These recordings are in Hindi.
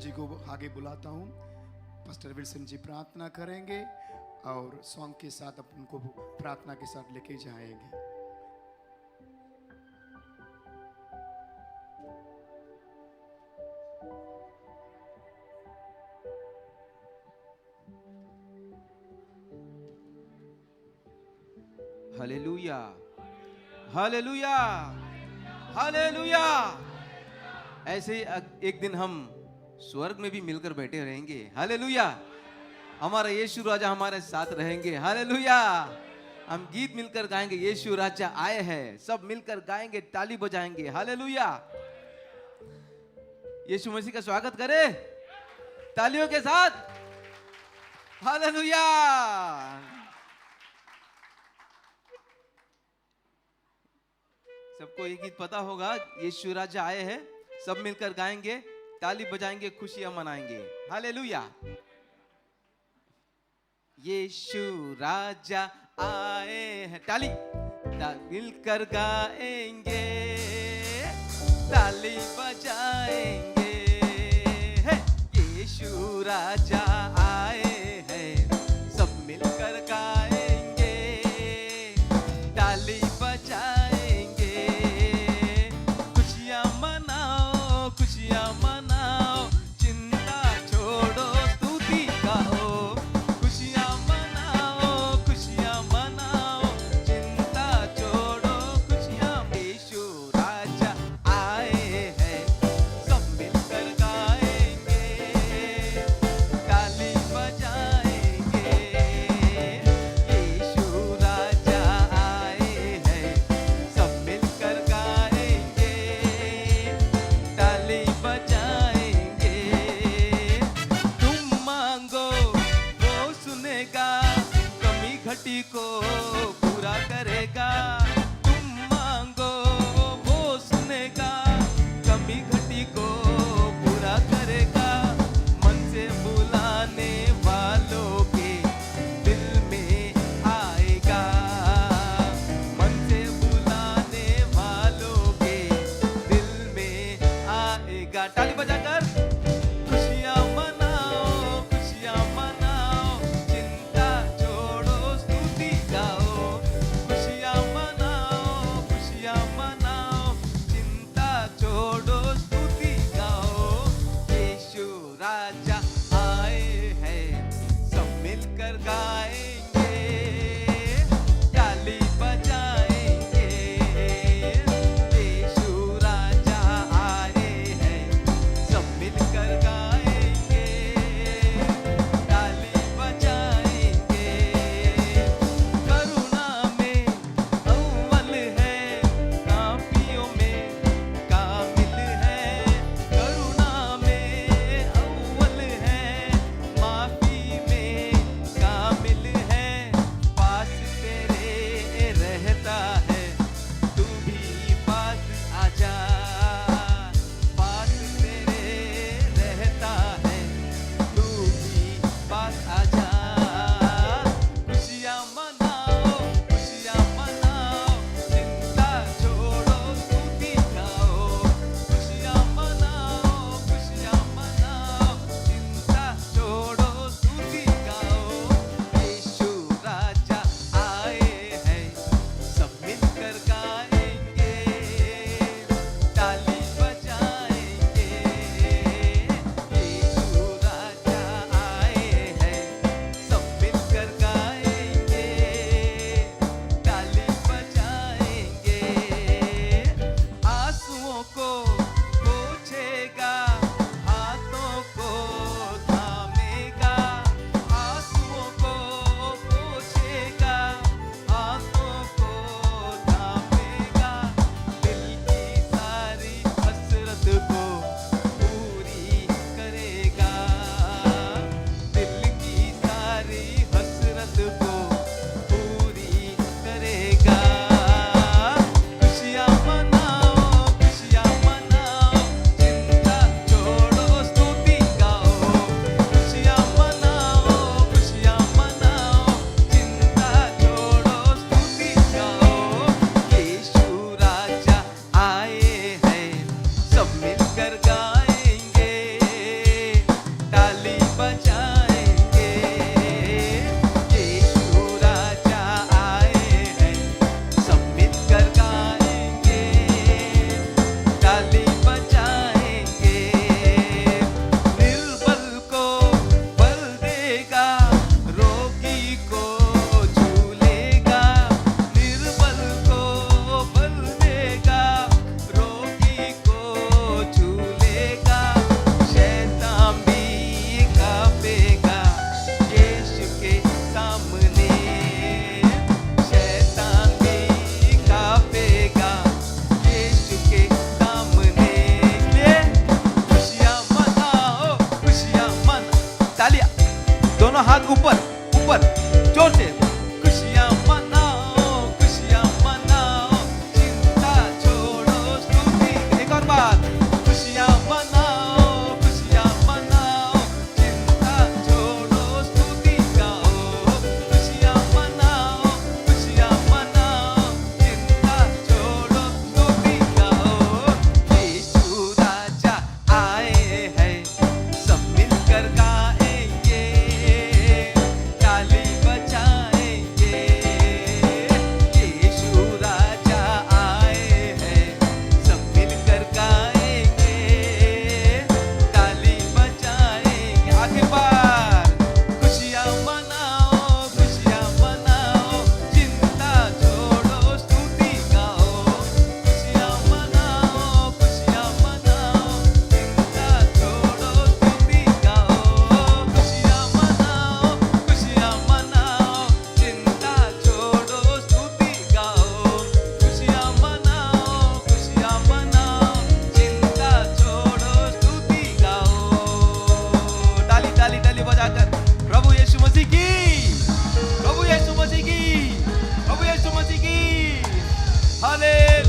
जी को आगे बुलाता हूँ। पास्टर विल्सन जी प्रार्थना करेंगे और सॉन्ग के साथ अपन को प्रार्थना के साथ लेके जाएंगे। Hallelujah, hallelujah, hallelujah. ऐसे ही एक दिन हम स्वर्ग में भी मिलकर बैठे रहेंगे। हालेलुया। हमारा यीशु राजा हमारे साथ रहेंगे। हालेलुया। हम गीत मिलकर गाएंगे, यीशु राजा आए हैं। सब मिलकर गाएंगे, ताली बजाएंगे। हालेलुया। यीशु मसीह का स्वागत करें तालियों के साथ। हालेलुया। सबको ये गीत पता होगा, यीशु राजा आए हैं। सब मिलकर गाएंगे, ताली बजाएंगे, खुशियां मनाएंगे। हालेलुया। यीशु राजा आए हैं, ताली मिलकर गाएंगे, ताली बजाएंगे। यीशु राजा आए हैं, सब मिलकर गाएंगे, ताली बजाएंगे। खुशियां मनाओ, खुशियां मनाओ, चिंता छोड़ो, स्तुति गाओ। खुशियां मनाओ, खुशियां मनाओ, चिंता छोड़ो, खुशियां। यीशु राजा आए हैं, सब मिलकर गाएंगे, ताली बजाएंगे।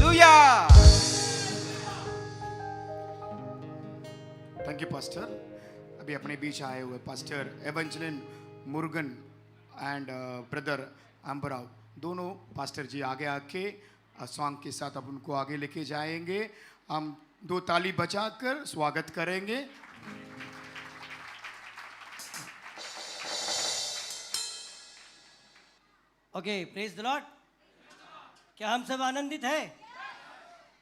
हालेलुया। Thank you pastor. अभी अपने बीच आए हुए पास्टर एवेंजलिन मुर्गन एंड ब्रदर अंबराव, दोनों पास्टर जी आगे आके सॉन्ग के साथ अब उनको आगे लेके जाएंगे। हम 2 ताली बजाकर स्वागत करेंगे। Okay, praise the Lord. क्या हम सब आनंदित हैं?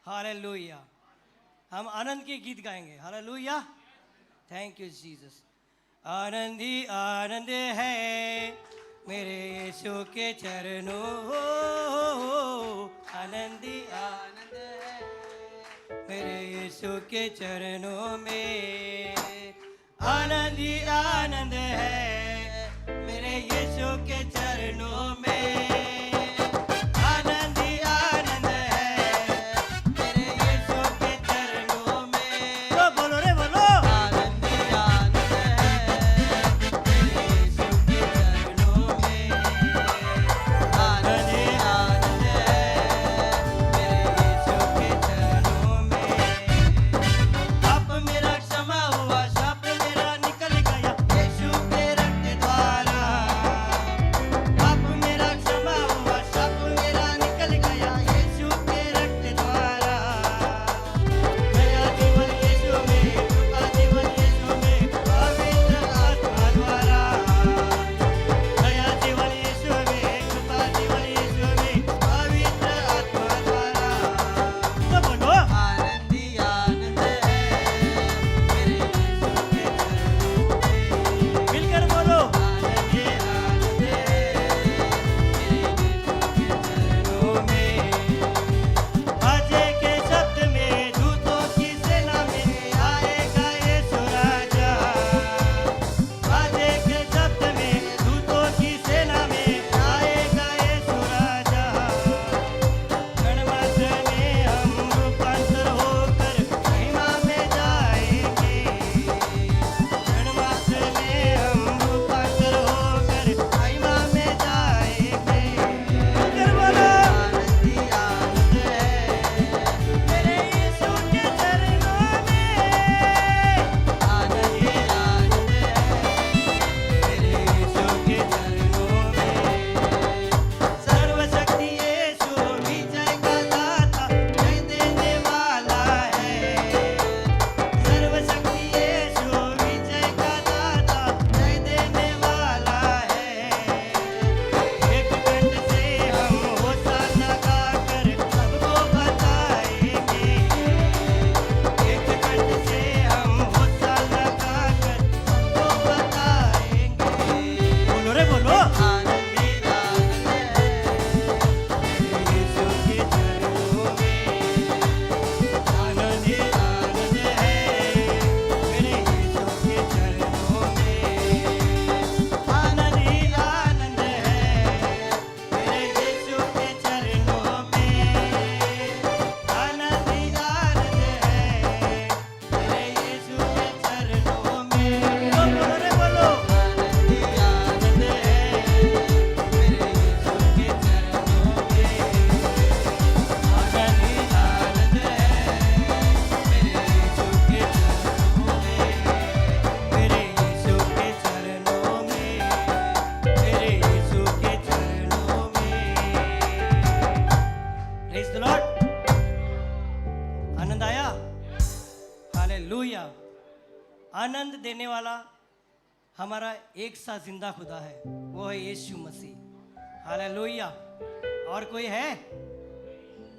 हालेलुया। हम आनंद के गीत गाएंगे। Hallelujah, thank you Jesus. आनंद ही आनंद है मेरे यीशु के चरणों, आनंद ही आनंद है मेरे यीशु के चरणों में, आनंद ही आनंद है मेरे यीशु के चरणों में, आनंद ही आनंद है मेरे यीशु के चरणों में। तो बोलो रे बोलो, आनंद ही आनंद है मेरे यीशु के चरणों में, आनंद ही आनंद है मेरे यीशु के चरणों में। पाप मेरा क्षमा हुआ, शाप मेरा निकल गया यीशु के रक्त द्वारा। पाप मेरा क्षमा हुआ, शाप मेरा निकल गया यीशु के रक्त द्वारा। नया जीवन यीशु में, कृपा जीवन यीशु में, पवित्र आत्मा द्वारा। नया जीवन यीशु में, कृपा जीवन यीशु में, पवित्र आत्मा द्वारा। तो बोलो, आनंद ही आनंद है मेरे यीशु के चरणों में। मिलकर बोलो, आनंद ही आनंद है मेरे यीशु के चरणों में। बाजे के शब्द में, दूतों की सेना में आएगा यीशु राजा। बाजे के शब्द में, दूतों की सेना में आएगा यीशु राजा। क्षण मात्र में हम रूपांतर होकर महिमा में जाएंगे। क्षण मात्र में हम रूपांतर होकर महिमा में जाएंगे। मिलकर बोलो, आनंद ही आनंद है मेरे यीशु के चरणों में, आनंद ही आनंद है मेरे यीशु के चरणों में। सर्वशक्ति यीशु विजय का दाता, जय देने वाला है। सर्वशक्ति यीशु विजय का दाता, जय देने वाला है। एक कंठ से हम होशाना गाकर सबको बताएंगे। एक कंठ से हम होशाना गाकर सबको बताएंगे। बोलो रे बोलो, आनंद ही आनंद है मेरे यीशु के चरणों में, आनंद ही आनंद है मेरे यीशु के चरणों में, आनंद ही आनंद है मेरे यीशु के चरणों में, आनंद ही आनंद है मेरे यीशु के चरणों में। बोलो रे बोलो, आनंद ही आनंद है मेरे यीशु के चरणों में, आनंद ही आनंद है मेरे यीशु के चरणों में, मेरे यीशु के चरणों में, मेरे यीशु के चरणों में। Praise the Lord. आनंद आया? हालेलुया। आनंद देने वाला हमारा एक सा जिंदा खुदा है, वो है यीशु मसीह। हालेलुया। और कोई है?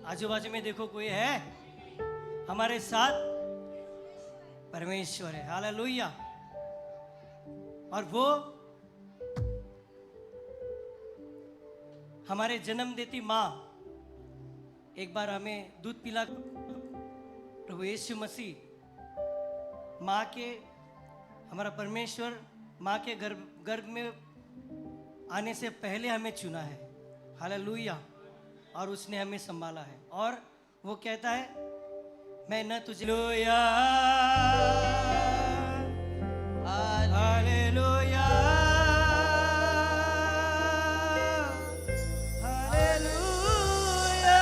आजू बाजू में देखो, कोई है? हमारे साथ परमेश्वर है। हालेलुया। और वो हमारे जन्म देती माँ एक बार हमें दूध पिला, प्रभु यीशु मसीह माँ के, हमारा परमेश्वर माँ के गर्भ में आने से पहले हमें चुना है। हालेलुया। और उसने हमें संभाला है। और वो कहता है, मैं न तुझे, हालेलुया, हालेलुया, हालेलुया।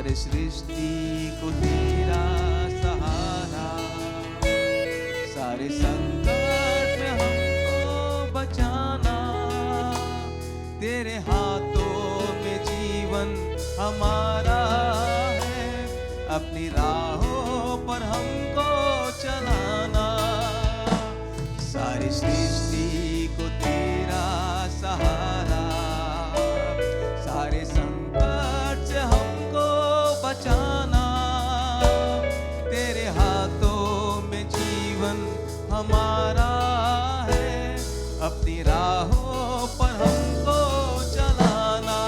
सारे सृष्टि को तेरा सहारा, सारे संकट में हमको बचाना, तेरे हाथों में जीवन हमारा है, अपनी राहों पर हमको चलाना। सारी सृष्टि को तेरा सहारा, सारे संकट से हमको बचाना, तेरे हाथों में जीवन हमारा है, अपनी राहों पर हमको चलाना।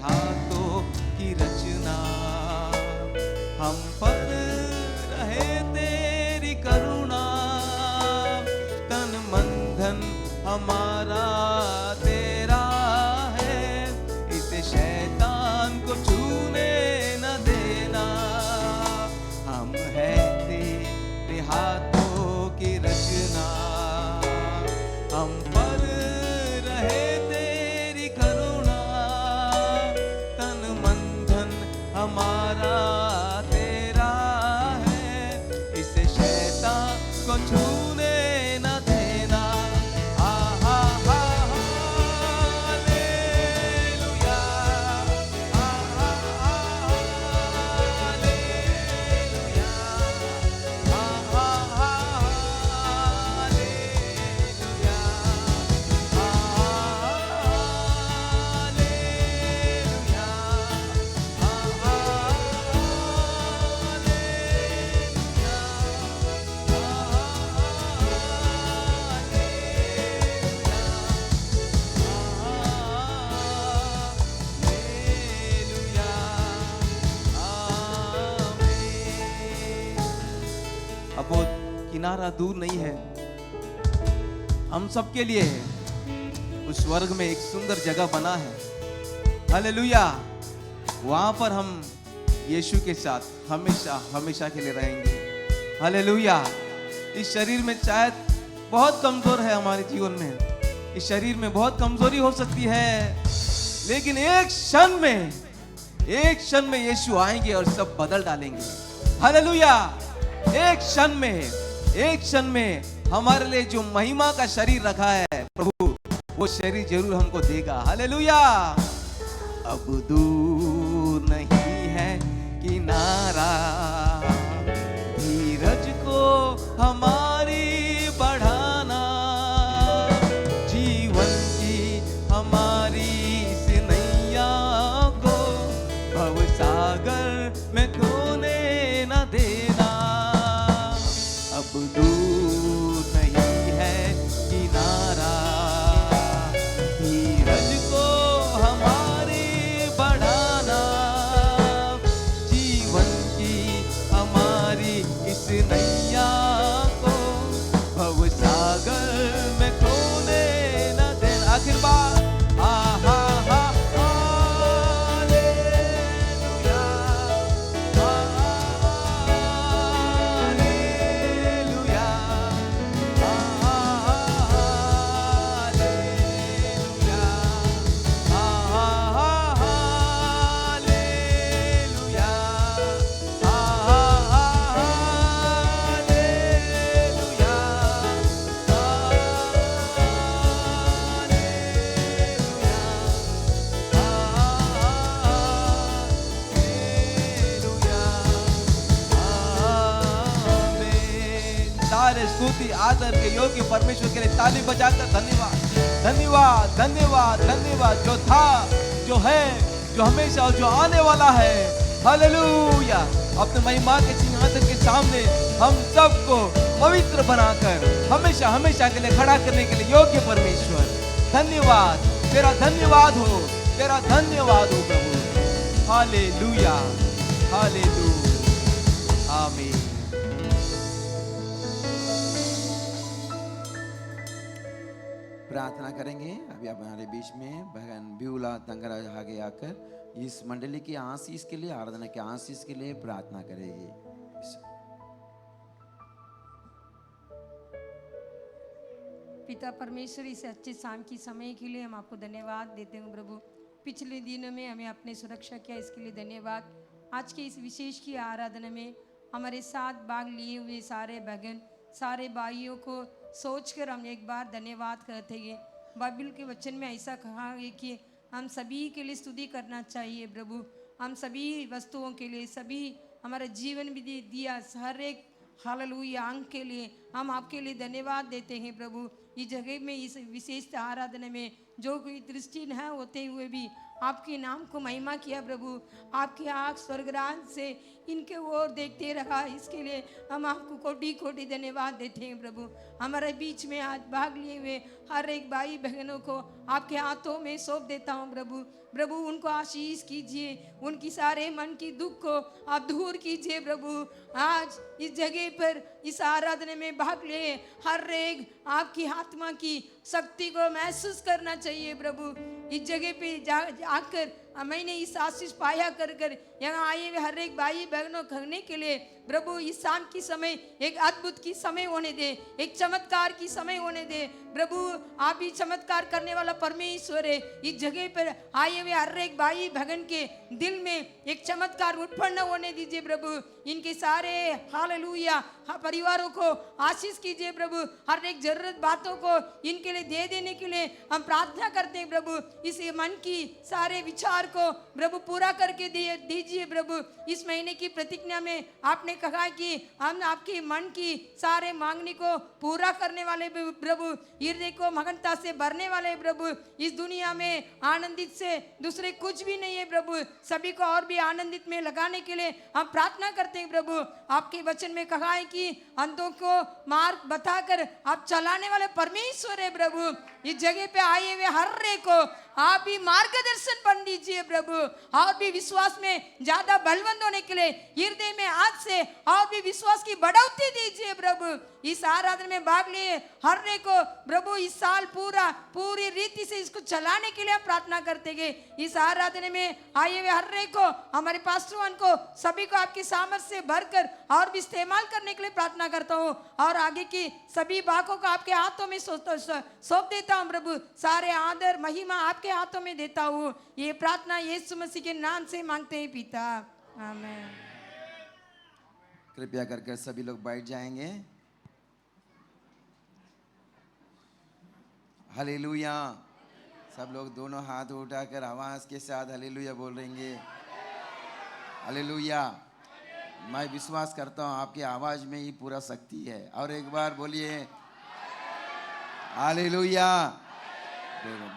हाथों की रचना, हम पल रहे तेरी करुणा, तन मन धन हमारा तेरा है, इसे शैतान को छूने न देना। हम हैं तेरे हाथों की रचना, हम पल रहे तेरी करुणा, तन मन धन हमारा तेरा है, इसे शैतान को छूने न देना। अब वो किनारा दूर नहीं है, हम सबके लिए है। उस स्वर्ग में एक सुंदर जगह बना है, हालेलुया। वहां पर हम यीशु के साथ हमेशा हमेशा के लिए रहेंगे, हालेलुया। इस शरीर में शायद बहुत कमजोर है, हमारे जीवन में इस शरीर में बहुत कमजोरी हो सकती है, लेकिन एक क्षण में यीशु आएंगे और सब बदल डालेंगे, हालेलुया। एक क्षण में हमारे लिए जो महिमा का शरीर रखा है प्रभु, वो शरीर जरूर हमको देगा, हालेलुया। अब दूर नहीं है किनारा, धीरज को हमारी बढ़ाना, जीवन की हमारी इस नैया को भवसागर में खोने न देना। अब दूर नहीं है किनारा, धीरज को हमारी बढ़ाना, जीवन की हमारी इस नैया को भवसागर में खोने न देना। आखिर बार स्तुति आदर के योग्य परमेश्वर के लिए ताली बजाकर धन्यवाद धन्यवाद धन्यवाद धन्यवाद। जो था, जो है, जो हमेशा और जो आने वाला है, हालेलुया। अपने महिमा के सिंहासन के सामने हम सबको पवित्र बनाकर हमेशा हमेशा के लिए खड़ा करने के लिए योग्य परमेश्वर, धन्यवाद, तेरा धन्यवाद हो, तेरा धन्यवाद हो प्रभु। हालेलुया, हालेलुया, आमीन। प्रार्थना करेंगे। अभी आप हमारे बीच में बहन ब्यूला तंगराज आगे आकर इस मंडली की आशीष के लिए, आराधना के आशीष के लिए प्रार्थना करेगी। पिता परमेश्वर, इस अच्छे शाम की समय के लिए हम आपको धन्यवाद देते हैं प्रभु। पिछले दिनों में हमें अपने सुरक्षा किया, इसके लिए धन्यवाद। आज के इस विशेष की आराधना में हमारे साथ भाग लिए हुए सारे भगन, सारे भाइयों को सोचकर हम एक बार धन्यवाद करते हैं। बाइबल के वचन में ऐसा कहा है कि हम सभी के लिए स्तुति करना चाहिए प्रभु। हम सभी वस्तुओं के लिए, सभी हमारा जीवन भी दिया, हर एक हालेलुया अंग के लिए हम आपके लिए धन्यवाद देते हैं प्रभु। इस जगह में, इस विशेष आराधना में जो कोई दृष्टि न होते हुए भी आपके नाम को महिमा किया प्रभु। आपकी आँख स्वर्गराज से इनके ओर देखते रहा, इसके लिए हम आपको कोटि कोटि धन्यवाद देते हैं प्रभु। हमारे बीच में आज भाग लिए हुए हर एक भाई बहनों को आपके हाथों में सौंप देता हूँ प्रभु। प्रभु उनको आशीष कीजिए, उनकी सारे मन की दुख को आप दूर कीजिए प्रभु। आज इस जगह पर इस आराधना में भाग ले हर एक आपकी आत्मा की शक्ति को महसूस करना चाहिए प्रभु। इस जगह पे जाकर मैंने इस आशीष पाया कर यहाँ आए हुए हर एक भाई बहनों करने के लिए प्रभु इस शाम की समय एक अद्भुत की समय होने दे, एक चमत्कार की समय होने दे प्रभु। आप ही चमत्कार करने वाला परमेश्वर है। इस जगह पर आए हुए हर एक भाई बहन के दिल में एक चमत्कार उत्पन्न होने दीजिए प्रभु। इनके सारे हालेलुया परिवारों को आशीष कीजिए प्रभु। हर एक जरूरत बातों को इनके लिए दे देने के लिए हम प्रार्थना करते हैं प्रभु। इस मन की सारे विचार को प्रभु पूरा करके दीजिए प्रभु। इस महीने की प्रतिज्ञा में आपने कहा कि हम आपके मन की सारे मांगने को पूरा करने वाले प्रभु, हृदय को मगनता से भरने वाले प्रभु। इस दुनिया में आनंदित से दूसरे कुछ भी नहीं है प्रभु। सभी को और भी आनंदित में लगाने के लिए हम प्रार्थना करते हैं प्रभु। आपके वचन में कहा है कि अंधों को मार्ग बताकर आप चलाने वाले परमेश्वर है प्रभु। इस जगह पे आए हुए हर एक को आप भी मार्गदर्शन बन दीजिए प्रभु। और भी विश्वास में ज्यादा बलवंत होने के लिए हृदय में आज से और भी विश्वास की बढ़ोतरी दीजिए प्रभु। इस आराधना में भाग लिए हर एक को प्रभु इस साल पूरी रीति से इसको चलाने के लिए हम प्रार्थना करते हैं। इस आराधना में आए हुए हर एक को, हमारे पास्टरों को, सभी को आपके सामर्थ्य से भरकर और भी इस्तेमाल करने के लिए प्रार्थना करता हूँ। और आगे की सभी बातों को आपके हाथों में सौंप देता हूँ प्रभु। सारे आदर महिमा आपके हाथों में देता हूँ। ये प्रार्थना यीशु मसीह के नाम से मांगते हैं पिता, आमीन। कृपया करके सभी लोग बैठ जाएंगे। हालेलुया। सब लोग दोनों हाथ उठाकर आवाज के साथ हालेलुया बोलेंगे। हालेलुया। मैं विश्वास करता हूँ आपकी आवाज में ही पूरा शक्ति है। और एक बार बोलिए हालेलुया।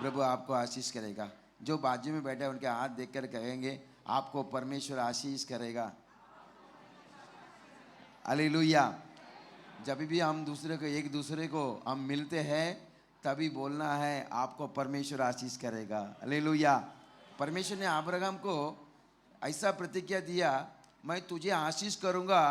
प्रभु आपको आशीष करेगा। जो बाजू में बैठे हैं उनके हाथ देखकर कहेंगे आपको परमेश्वर आशीष करेगा। हालेलुया। जब भी हम एक दूसरे को हम मिलते हैं तभी बोलना है आपको परमेश्वर आशीष करेगा। हालेलुया। परमेश्वर ने अब्राहम को ऐसा प्रतिज्ञा दिया, मैं तुझे आशीष करूंगा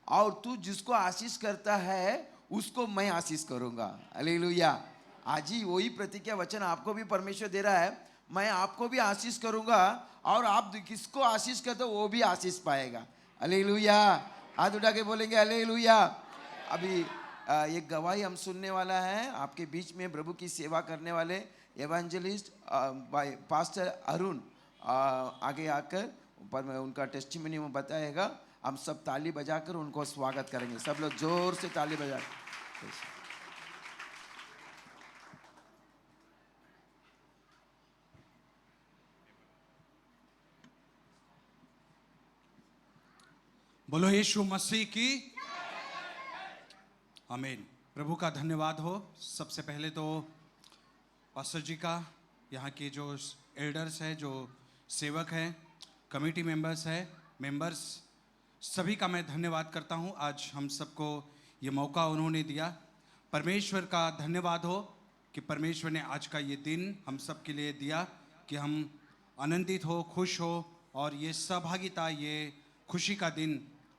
और तू जिसको आशीष करता है उसको मैं आशीष करूंगा। हालेलुया। आज ही वही प्रतिज्ञा वचन आपको भी परमेश्वर दे रहा है, मैं आपको भी आशीष करूंगा और आप किसको आशीष करते हो वो भी आशीष पाएगा। हालेलुया। हाथ उठा के बोलेंगे हालेलुया। अभी एक गवाही हम सुनने वाला है। आपके बीच में प्रभु की सेवा करने वाले एवेंजलिस्ट पास्टर अरुण आगे आकर उनका टेस्टिमनी में बताएगा। हम सब ताली बजाकर उनको स्वागत करेंगे। सब लोग जोर से ताली बजा। बोलो यीशु मसीह की आमीन। प्रभु का धन्यवाद हो। सबसे पहले तो पास्टर जी का, यहाँ के जो एल्डर्स हैं, जो सेवक हैं, कमेटी मेंबर्स हैं, मेंबर्स, सभी का मैं धन्यवाद करता हूं। आज हम सबको ये मौका उन्होंने दिया। परमेश्वर का धन्यवाद हो कि परमेश्वर ने आज का ये दिन हम सब के लिए दिया कि हम आनंदित हो, खुश हो, और ये सहभागिता, ये खुशी का दिन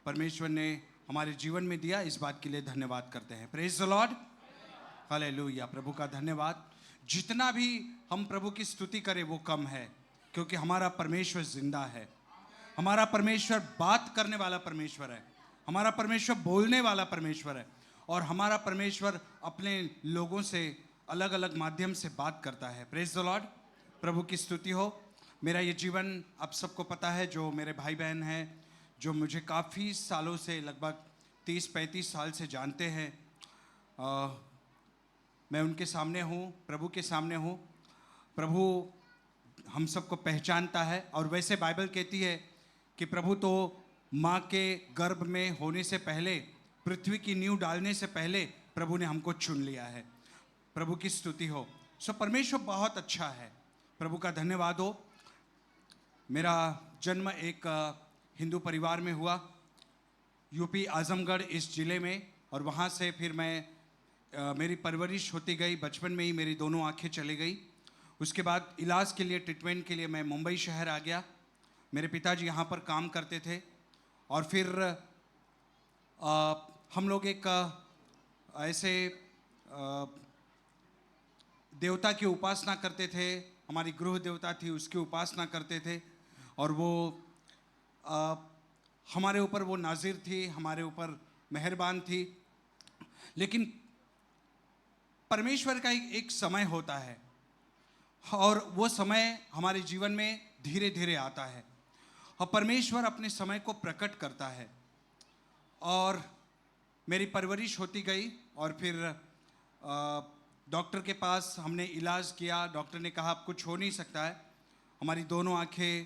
परमेश्वर ने हमारे जीवन में दिया। इस बात के लिए धन्यवाद करते हैं। Praise the lord, hallelujah. प्रभु का धन्यवाद। जितना भी हम प्रभु की स्तुति करें वो कम है, क्योंकि हमारा परमेश्वर जिंदा है। हमारा परमेश्वर बात करने वाला परमेश्वर है। हमारा परमेश्वर बोलने वाला परमेश्वर है, और हमारा परमेश्वर अपने लोगों से अलग अलग माध्यम से बात करता है। प्रेज द लॉर्ड, प्रभु की स्तुति हो। मेरा ये जीवन आप सबको पता है, जो मेरे भाई बहन हैं, जो मुझे काफ़ी सालों से, लगभग 30-35 साल से जानते हैं, मैं उनके सामने हूँ, प्रभु के सामने हूँ। प्रभु हम सबको पहचानता है, और वैसे बाइबल कहती है कि प्रभु तो माँ के गर्भ में होने से पहले, पृथ्वी की नींव डालने से पहले प्रभु ने हमको चुन लिया है। प्रभु की स्तुति हो। सो परमेश्वर बहुत अच्छा है। प्रभु का धन्यवाद हो। मेरा जन्म एक हिंदू परिवार में हुआ, यूपी आजमगढ़ इस ज़िले में, और वहाँ से फिर मेरी परवरिश होती गई। बचपन में ही मेरी दोनों आंखें चली गई। उसके बाद इलाज के लिए, ट्रीटमेंट के लिए मैं मुंबई शहर आ गया। मेरे पिताजी यहाँ पर काम करते थे, और फिर हम लोग एक ऐसे देवता की उपासना करते थे। हमारी गृह देवता थी, उसकी उपासना करते थे, और वो हमारे ऊपर वो नाजिर थी, हमारे ऊपर मेहरबान थी। लेकिन परमेश्वर का एक समय होता है, और वो समय हमारे जीवन में धीरे धीरे आता है, और परमेश्वर अपने समय को प्रकट करता है। और मेरी परवरिश होती गई, और फिर डॉक्टर के पास हमने इलाज किया। डॉक्टर ने कहा अब कुछ हो नहीं सकता है। हमारी दोनों आंखें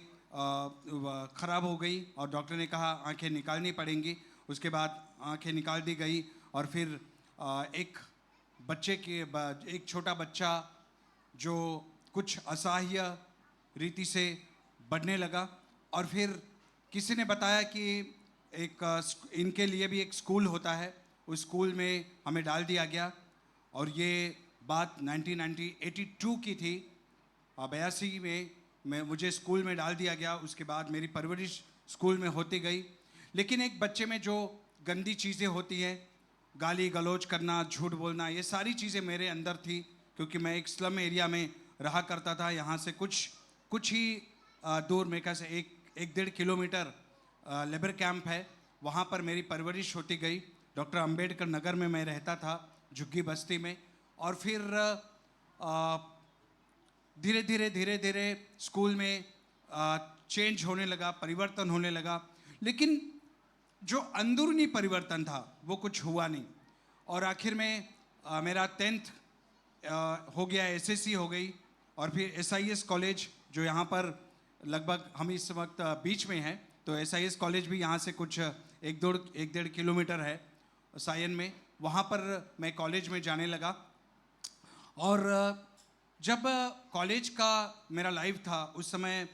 ख़राब हो गई, और डॉक्टर ने कहा आंखें निकालनी पड़ेंगी। उसके बाद आंखें निकाल दी गई, और फिर एक छोटा बच्चा जो कुछ असह्य रीति से बढ़ने लगा, और फिर किसी ने बताया कि इनके लिए भी एक स्कूल होता है, उस स्कूल में हमें डाल दिया गया। और ये बात 1982 की थी। 82 में मुझे स्कूल में डाल दिया गया। उसके बाद मेरी परवरिश स्कूल में होती गई। लेकिन एक बच्चे में जो गंदी चीज़ें होती हैं, गाली गलौज करना, झूठ बोलना, ये सारी चीज़ें मेरे अंदर थी, क्योंकि मैं एक स्लम एरिया में रहा करता था। यहाँ से कुछ ही दूर, मेरे ख्याल से 1-1.5 किलोमीटर लेबर कैंप है, वहाँ पर मेरी परवरिश होती गई। डॉक्टर अंबेडकर नगर में मैं रहता था, झुग्गी बस्ती में। और फिर धीरे धीरे स्कूल में चेंज होने लगा, परिवर्तन होने लगा। लेकिन जो अंदरूनी परिवर्तन था वो कुछ हुआ नहीं। और आखिर में मेरा 10th हो गया, SSC हो गई, और फिर SIS कॉलेज, जो यहाँ पर लगभग हम इस वक्त बीच में हैं, तो SIS कॉलेज भी यहाँ से कुछ 1-1.5 किलोमीटर है सायन में। वहाँ पर मैं कॉलेज में जाने लगा। और जब कॉलेज का मेरा लाइफ था, उस समय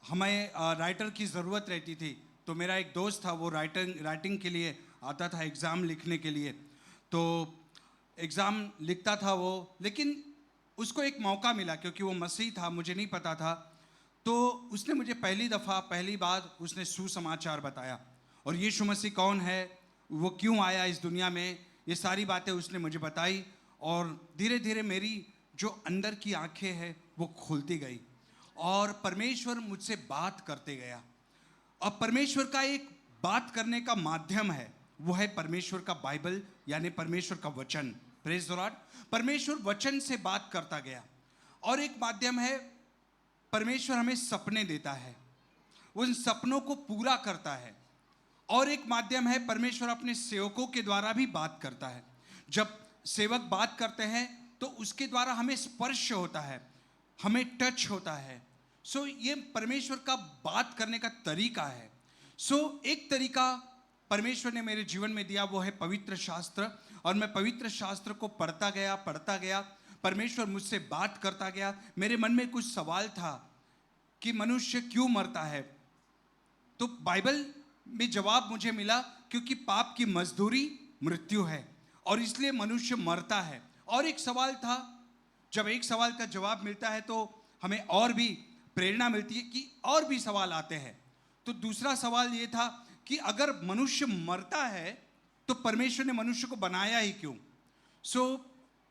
हमें राइटर की ज़रूरत रहती थी। तो मेरा एक दोस्त था, वो राइटिंग के लिए आता था, एग्ज़ाम लिखने के लिए। तो एग्ज़ाम लिखता था वो, लेकिन उसको एक मौका मिला, क्योंकि वो मसीह था, मुझे नहीं पता था। तो उसने मुझे पहली बार उसने सुसमाचार बताया, और यीशु मसीह कौन है, वो क्यों आया इस दुनिया में, ये सारी बातें उसने मुझे बताई। और धीरे धीरे मेरी जो अंदर की आंखें हैं वो खुलती गई, और परमेश्वर मुझसे बात करते गया। और परमेश्वर का एक बात करने का माध्यम है, वो है परमेश्वर का बाइबल, यानी परमेश्वर का वचन। Praise the Lord. परमेश्वर वचन से बात करता गया। और एक माध्यम है, परमेश्वर हमें सपने देता है, उन सपनों को पूरा करता है। और एक माध्यम है, परमेश्वर अपने सेवकों के द्वारा भी बात करता है। जब सेवक बात करते हैं तो उसके द्वारा हमें स्पर्श होता है, हमें टच होता है। सो ये परमेश्वर का बात करने का तरीका है। सो एक तरीका परमेश्वर ने मेरे जीवन में दिया, वो है पवित्र शास्त्र। और मैं पवित्र शास्त्र को पढ़ता गया। परमेश्वर मुझसे बात करता गया। मेरे मन में कुछ सवाल था कि मनुष्य क्यों मरता है, तो बाइबल में जवाब मुझे मिला, क्योंकि पाप की मजदूरी मृत्यु है और इसलिए मनुष्य मरता है। और एक सवाल था, जब एक सवाल का जवाब मिलता है तो हमें और भी प्रेरणा मिलती है कि और भी सवाल आते हैं। तो दूसरा सवाल ये था कि अगर मनुष्य मरता है तो परमेश्वर ने मनुष्य को बनाया ही क्यों?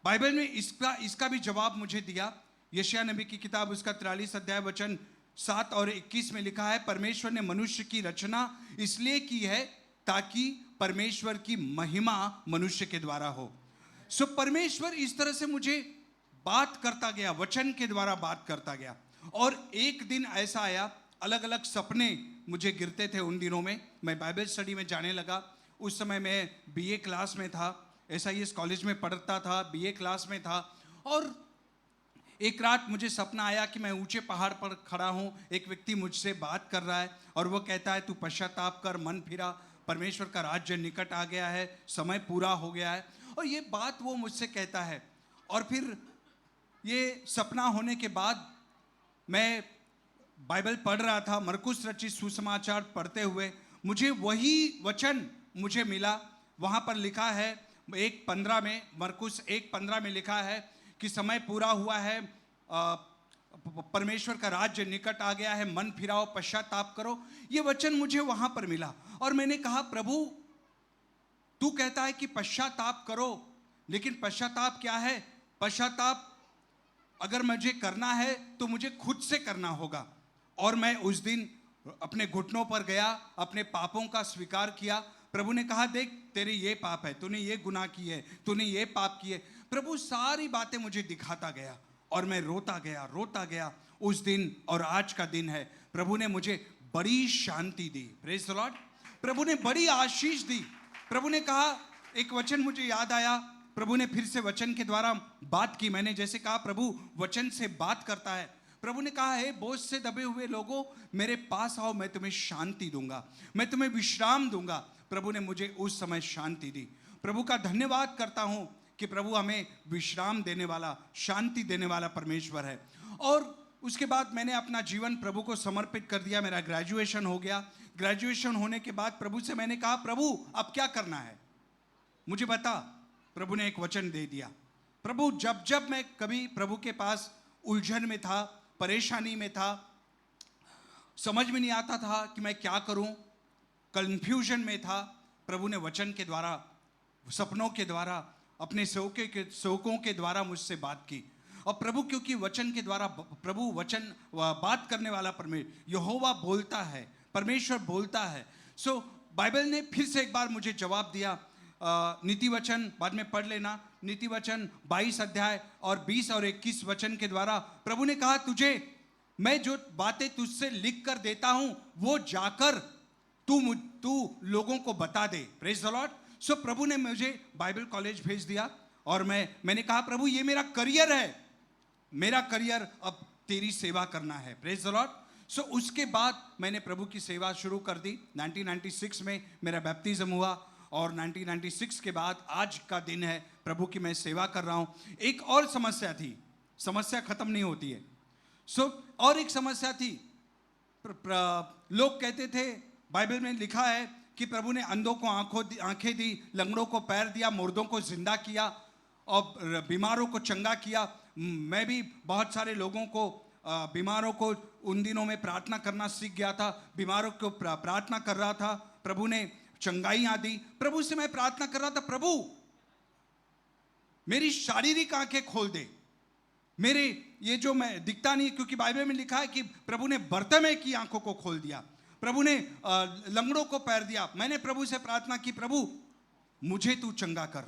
बाइबल में इसका भी जवाब मुझे दिया। यशायाह नबी की किताब उसका 43 अध्याय वचन 7 और 21 में लिखा है, परमेश्वर ने मनुष्य की रचना इसलिए की है ताकि परमेश्वर की महिमा मनुष्य के द्वारा हो। परमेश्वर इस तरह से मुझे बात करता गया, वचन के द्वारा बात करता गया। और एक दिन ऐसा आया, अलग अलग सपने मुझे गिरते थे उन दिनों में। मैं बाइबल स्टडी में जाने लगा। उस समय मैं बीए क्लास में था, SIS कॉलेज में पढ़ता था, बीए क्लास में था। और एक रात मुझे सपना आया कि मैं ऊंचे पहाड़ पर खड़ा हूँ, एक व्यक्ति मुझसे बात कर रहा है और वो कहता है, तू पश्चाताप कर, मन फिरा, परमेश्वर का राज्य निकट आ गया है, समय पूरा हो गया है। और ये बात वो मुझसे कहता है। और फिर ये सपना होने के बाद मैं बाइबल पढ़ रहा था, मरकुस रचित सुसमाचार पढ़ते हुए मुझे वही वचन मुझे मिला। वहाँ पर लिखा है 1:15 में, मरकुस 1:15 में लिखा है कि समय पूरा हुआ है, परमेश्वर का राज्य निकट आ गया है, मन फिराओ, पश्चाताप करो। ये वचन मुझे वहाँ पर मिला और मैंने कहा, प्रभु तू कहता है कि पश्चाताप करो, लेकिन पश्चाताप क्या है? पश्चाताप अगर मुझे करना है तो मुझे खुद से करना होगा। और मैं उस दिन अपने घुटनों पर गया, अपने पापों का स्वीकार किया। प्रभु ने कहा, देख तेरे ये पाप है, तूने ये गुनाह किए, तूने ये पाप किए। प्रभु सारी बातें मुझे दिखाता गया और मैं रोता गया। उस दिन और आज का दिन है, प्रभु ने मुझे बड़ी शांति दी। Praise the lord. प्रभु ने बड़ी आशीष दी। प्रभु ने कहा, एक वचन मुझे याद आया, प्रभु ने फिर से वचन के द्वारा बात की। मैंने जैसे कहा, प्रभु वचन से बात करता है। प्रभु ने कहा, हे बोझ से दबे हुए लोगों, मेरे पास आओ, मैं तुम्हें शांति दूंगा, मैं तुम्हें विश्राम दूंगा। प्रभु ने मुझे उस समय शांति दी। प्रभु का धन्यवाद करता हूं कि प्रभु हमें विश्राम देने वाला, शांति देने वाला परमेश्वर है। और उसके बाद मैंने अपना जीवन प्रभु को समर्पित कर दिया। मेरा ग्रेजुएशन हो गया। ग्रेजुएशन होने के बाद प्रभु से मैंने कहा, प्रभु अब क्या करना है, मुझे बता। प्रभु ने एक वचन दे दिया। प्रभु जब मैं कभी प्रभु के पास उलझन में था, परेशानी में था, समझ में नहीं आता था कि मैं क्या करूं, कंफ्यूजन में था, प्रभु ने वचन के द्वारा, सपनों के द्वारा, अपने सेवकों के द्वारा मुझसे बात की। और प्रभु क्योंकि वचन के द्वारा, प्रभु वचन बात करने वाला परमेश्वर, यहोवा बोलता है, परमेश्वर बोलता है। बाइबल ने फिर से एक बार मुझे जवाब दिया। नीति वचन बाद में पढ़ लेना, नीति वचन 22 अध्याय और 20 और 21 वचन के द्वारा प्रभु ने कहा, तुझे मैं जो बातें तुझसे लिख कर देता हूं वो जाकर तू लोगों को बता दे। Praise the lord. प्रभु ने मुझे बाइबल कॉलेज भेज दिया और मैंने कहा, प्रभु ये मेरा करियर है, मेरा करियर अब तेरी सेवा करना है। Praise the Lord. उसके बाद मैंने प्रभु की सेवा शुरू कर दी। 1996 में मेरा बैप्टिज्म हुआ और 1996 के बाद आज का दिन है, प्रभु की मैं सेवा कर रहा हूं। एक और समस्या थी, समस्या खत्म नहीं होती है। और एक समस्या थी, लोग कहते थे, बाइबल में लिखा है कि प्रभु ने अंधों को आंखें दी, लंगड़ों को पैर दिया, मुर्दों को जिंदा किया और बीमारों को चंगा किया। मैं भी बहुत सारे लोगों को, बीमारों को उन दिनों में प्रार्थना करना सीख गया था, बीमारों को प्रार्थना कर रहा था, प्रभु ने चंगाइयां दी। प्रभु से मैं प्रार्थना कर रहा था, प्रभु मेरी शारीरिक आंखें खोल दे, मेरे ये जो मैं दिखता नहीं, क्योंकि बाइबल में लिखा है कि प्रभु ने बर्तिमेय की आंखों को खोल दिया, प्रभु ने लंगड़ों को पैर दिया। मैंने प्रभु से प्रार्थना की, प्रभु मुझे तू चंगा कर।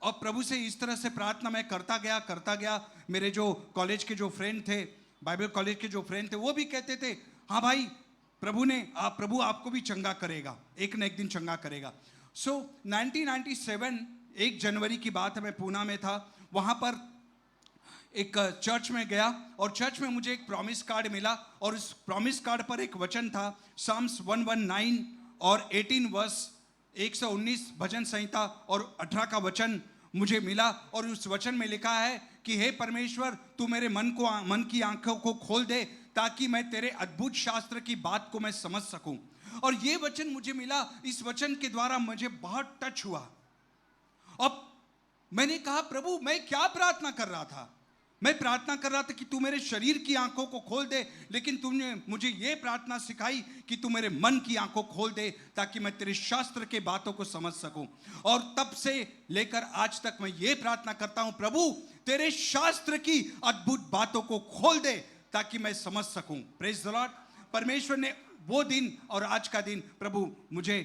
और प्रभु से इस तरह से प्रार्थना मैं करता गया। मेरे जो कॉलेज के जो फ्रेंड थे, बाइबल कॉलेज के जो फ्रेंड थे, वो भी कहते थे, हाँ भाई प्रभु आपको भी चंगा करेगा, एक न एक दिन चंगा करेगा। 1997 1 जनवरी की बात है, मैं पूना में था। वहाँ पर एक चर्च में गया और चर्च में मुझे एक प्रॉमिस कार्ड मिला और उस प्रॉमिस कार्ड पर एक वचन था, साम्स 119 और 18 वर्स 119 भजन संहिता और 18 का वचन मुझे मिला। और उस वचन में लिखा है कि हे परमेश्वर, तू मेरे मन की आंखों को खोल दे ताकि मैं तेरे अद्भुत शास्त्र की बात को मैं समझ सकूं। और ये वचन मुझे मिला, इस वचन के द्वारा मुझे बहुत टच हुआ। अब मैंने कहा प्रभु मैं क्या प्रार्थना कर रहा था? मैं प्रार्थना कर रहा था कि तू मेरे शरीर की आंखों को खोल दे, लेकिन तुमने मुझे ये प्रार्थना सिखाई कि तू मेरे मन की आंखों खोल दे ताकि मैं तेरे शास्त्र के बातों को समझ सकूं। और तब से लेकर आज तक मैं ये प्रार्थना करता हूं, प्रभु तेरे शास्त्र की अद्भुत बातों को खोल दे ताकि मैं समझ सकूं। Praise the Lord. परमेश्वर ने वो दिन और आज का दिन प्रभु मुझे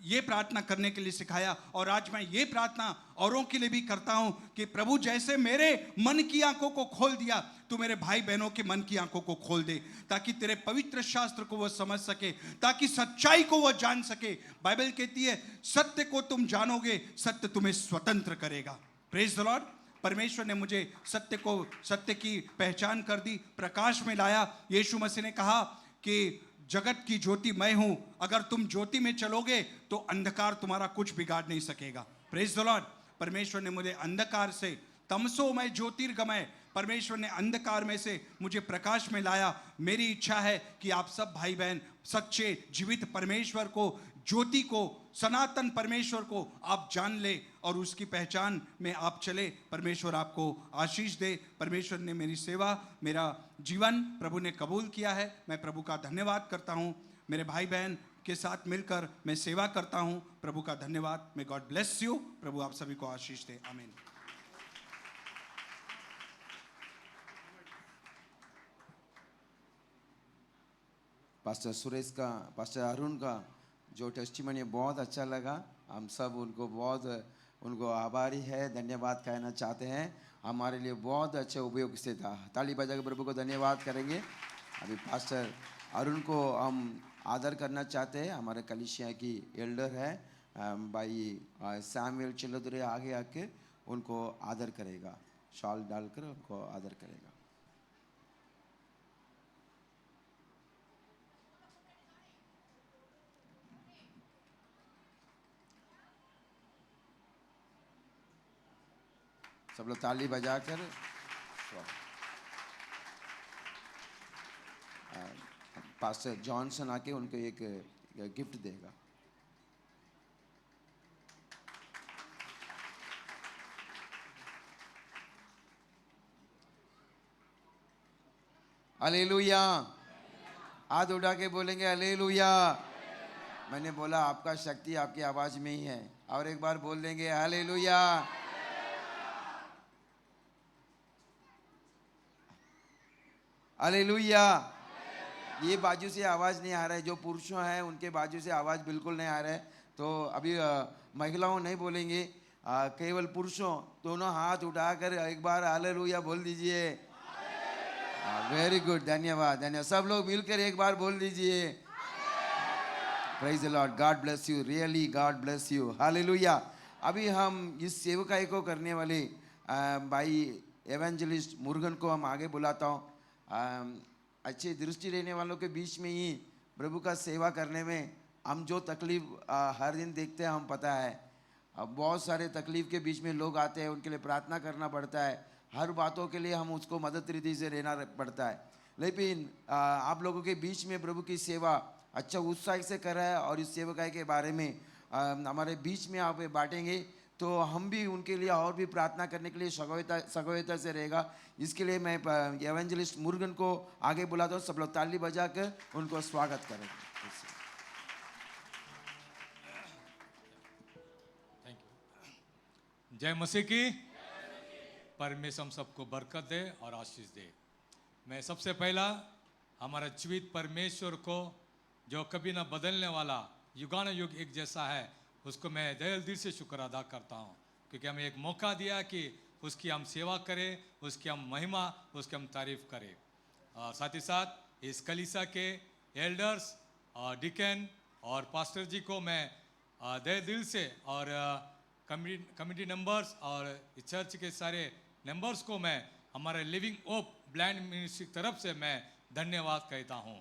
ये प्रार्थना करने के लिए सिखाया, और आज मैं ये प्रार्थना औरों के लिए भी करता हूं कि प्रभु जैसे मेरे मन की आंखों को खोल दिया, तू मेरे भाई बहनों के मन की आंखों को खोल दे ताकि तेरे पवित्र शास्त्र को वो समझ सके, ताकि सच्चाई को वो जान सके। बाइबल कहती है सत्य को तुम जानोगे, सत्य तुम्हें स्वतंत्र करेगा। Praise the Lord. परमेश्वर ने मुझे सत्य की पहचान कर दी, प्रकाश में लाया। यीशु मसीह ने कहा कि जगत की ज्योति मैं हूं, अगर तुम ज्योति में चलोगे तो अंधकार तुम्हारा कुछ बिगाड़ नहीं सकेगा। Praise the Lord. परमेश्वर ने मुझे अंधकार से, तमसो में ज्योतिर्गमय, परमेश्वर ने अंधकार में से मुझे प्रकाश में लाया। मेरी इच्छा है कि आप सब भाई बहन सच्चे जीवित परमेश्वर को, ज्योति को, सनातन परमेश्वर को आप जान ले और उसकी पहचान में आप चले। परमेश्वर आपको आशीष दे। परमेश्वर ने मेरी सेवा, मेरा जीवन प्रभु ने कबूल किया है। मैं प्रभु का धन्यवाद करता हूँ। मेरे भाई बहन के साथ मिलकर मैं सेवा करता हूँ। प्रभु का धन्यवाद। May God bless you. प्रभु आप सभी को आशीष दे। आमीन। पास्टर अरुण का जो टेस्टिमनी बहुत अच्छा लगा। हम सब उनको आभारी है, धन्यवाद कहना चाहते हैं। हमारे लिए बहुत अच्छे उपयोग से था। ताली बजा के प्रभु को धन्यवाद करेंगे। अभी पास्टर अरुण को हम आदर करना चाहते हैं। हमारे कलीसिया की एल्डर है भाई सैमुअल चिल्लदुरे, आगे आके उनको आदर करेगा, शॉल डालकर उनको आदर करेगा। सब लोग ताली बजाकर पास्टर जॉनसन आके उनको एक गिफ्ट देगा। हालेलुया। हाथ उठा के बोलेंगे हालेलुया। मैंने बोला आपका शक्ति आपकी आवाज में ही है, और एक बार बोल देंगे हालेलुया। हालेलुया। ये बाजू से आवाज़ नहीं आ रहा है, जो पुरुषों हैं उनके बाजू से आवाज़ बिल्कुल नहीं आ रहा है। तो अभी महिलाओं नहीं बोलेंगे, केवल पुरुषों दोनों हाथ उठाकर एक बार हालेलुया बोल दीजिए। वेरी गुड, धन्यवाद धन्यवाद। सब लोग मिलकर एक बार बोल दीजिए। Praise the Lord. God bless you, really God bless you. Hallelujah. अभी हम इस सेवकाई को करने वाले भाई एवेंजलिस्ट मुर्गन को हम आगे बुलाता हूँ। अच्छी दृष्टि रहने वालों के बीच में ही प्रभु का सेवा करने में हम जो तकलीफ हर दिन देखते हैं, हम पता है बहुत सारे तकलीफ के बीच में लोग आते हैं, उनके लिए प्रार्थना करना पड़ता है, हर बातों के लिए हम उसको मदद रीति से रहना पड़ता है। लेकिन आप लोगों के बीच में प्रभु की सेवा अच्छा उत्साह से कर रहा है, और इस सेवकाई के बारे में हमारे बीच में आप बांटेंगे तो हम भी उनके लिए और भी प्रार्थना करने के लिए सगोयता से रहेगा। इसके लिए मैं एवेंजलिस्ट मुर्गन को आगे बुलाता हूँ। सब लोग ताली बजाकर उनको स्वागत करें। Thank you. जय मसीह की। परमेश्वर हम सबको बरकत दे और आशीष दे। मैं सबसे पहला हमारा जीवित परमेश्वर को, जो कभी ना बदलने वाला, युगानुयुग एक जैसा है, उसको मैं दिल से शुक्र अदा करता हूँ, क्योंकि हमें एक मौका दिया कि उसकी हम सेवा करें, उसकी हम महिमा, उसकी हम तारीफ करें। और साथ ही साथ इस कलीसिया के एल्डर्स और डिकन और पास्टर जी को मैं दिल से, और कमिटी मेंबर्स और इस चर्च के सारे मेंबर्स को मैं हमारे लिविंग होप ब्लाइंड मिनिस्ट्री की तरफ से मैं धन्यवाद कहता हूँ।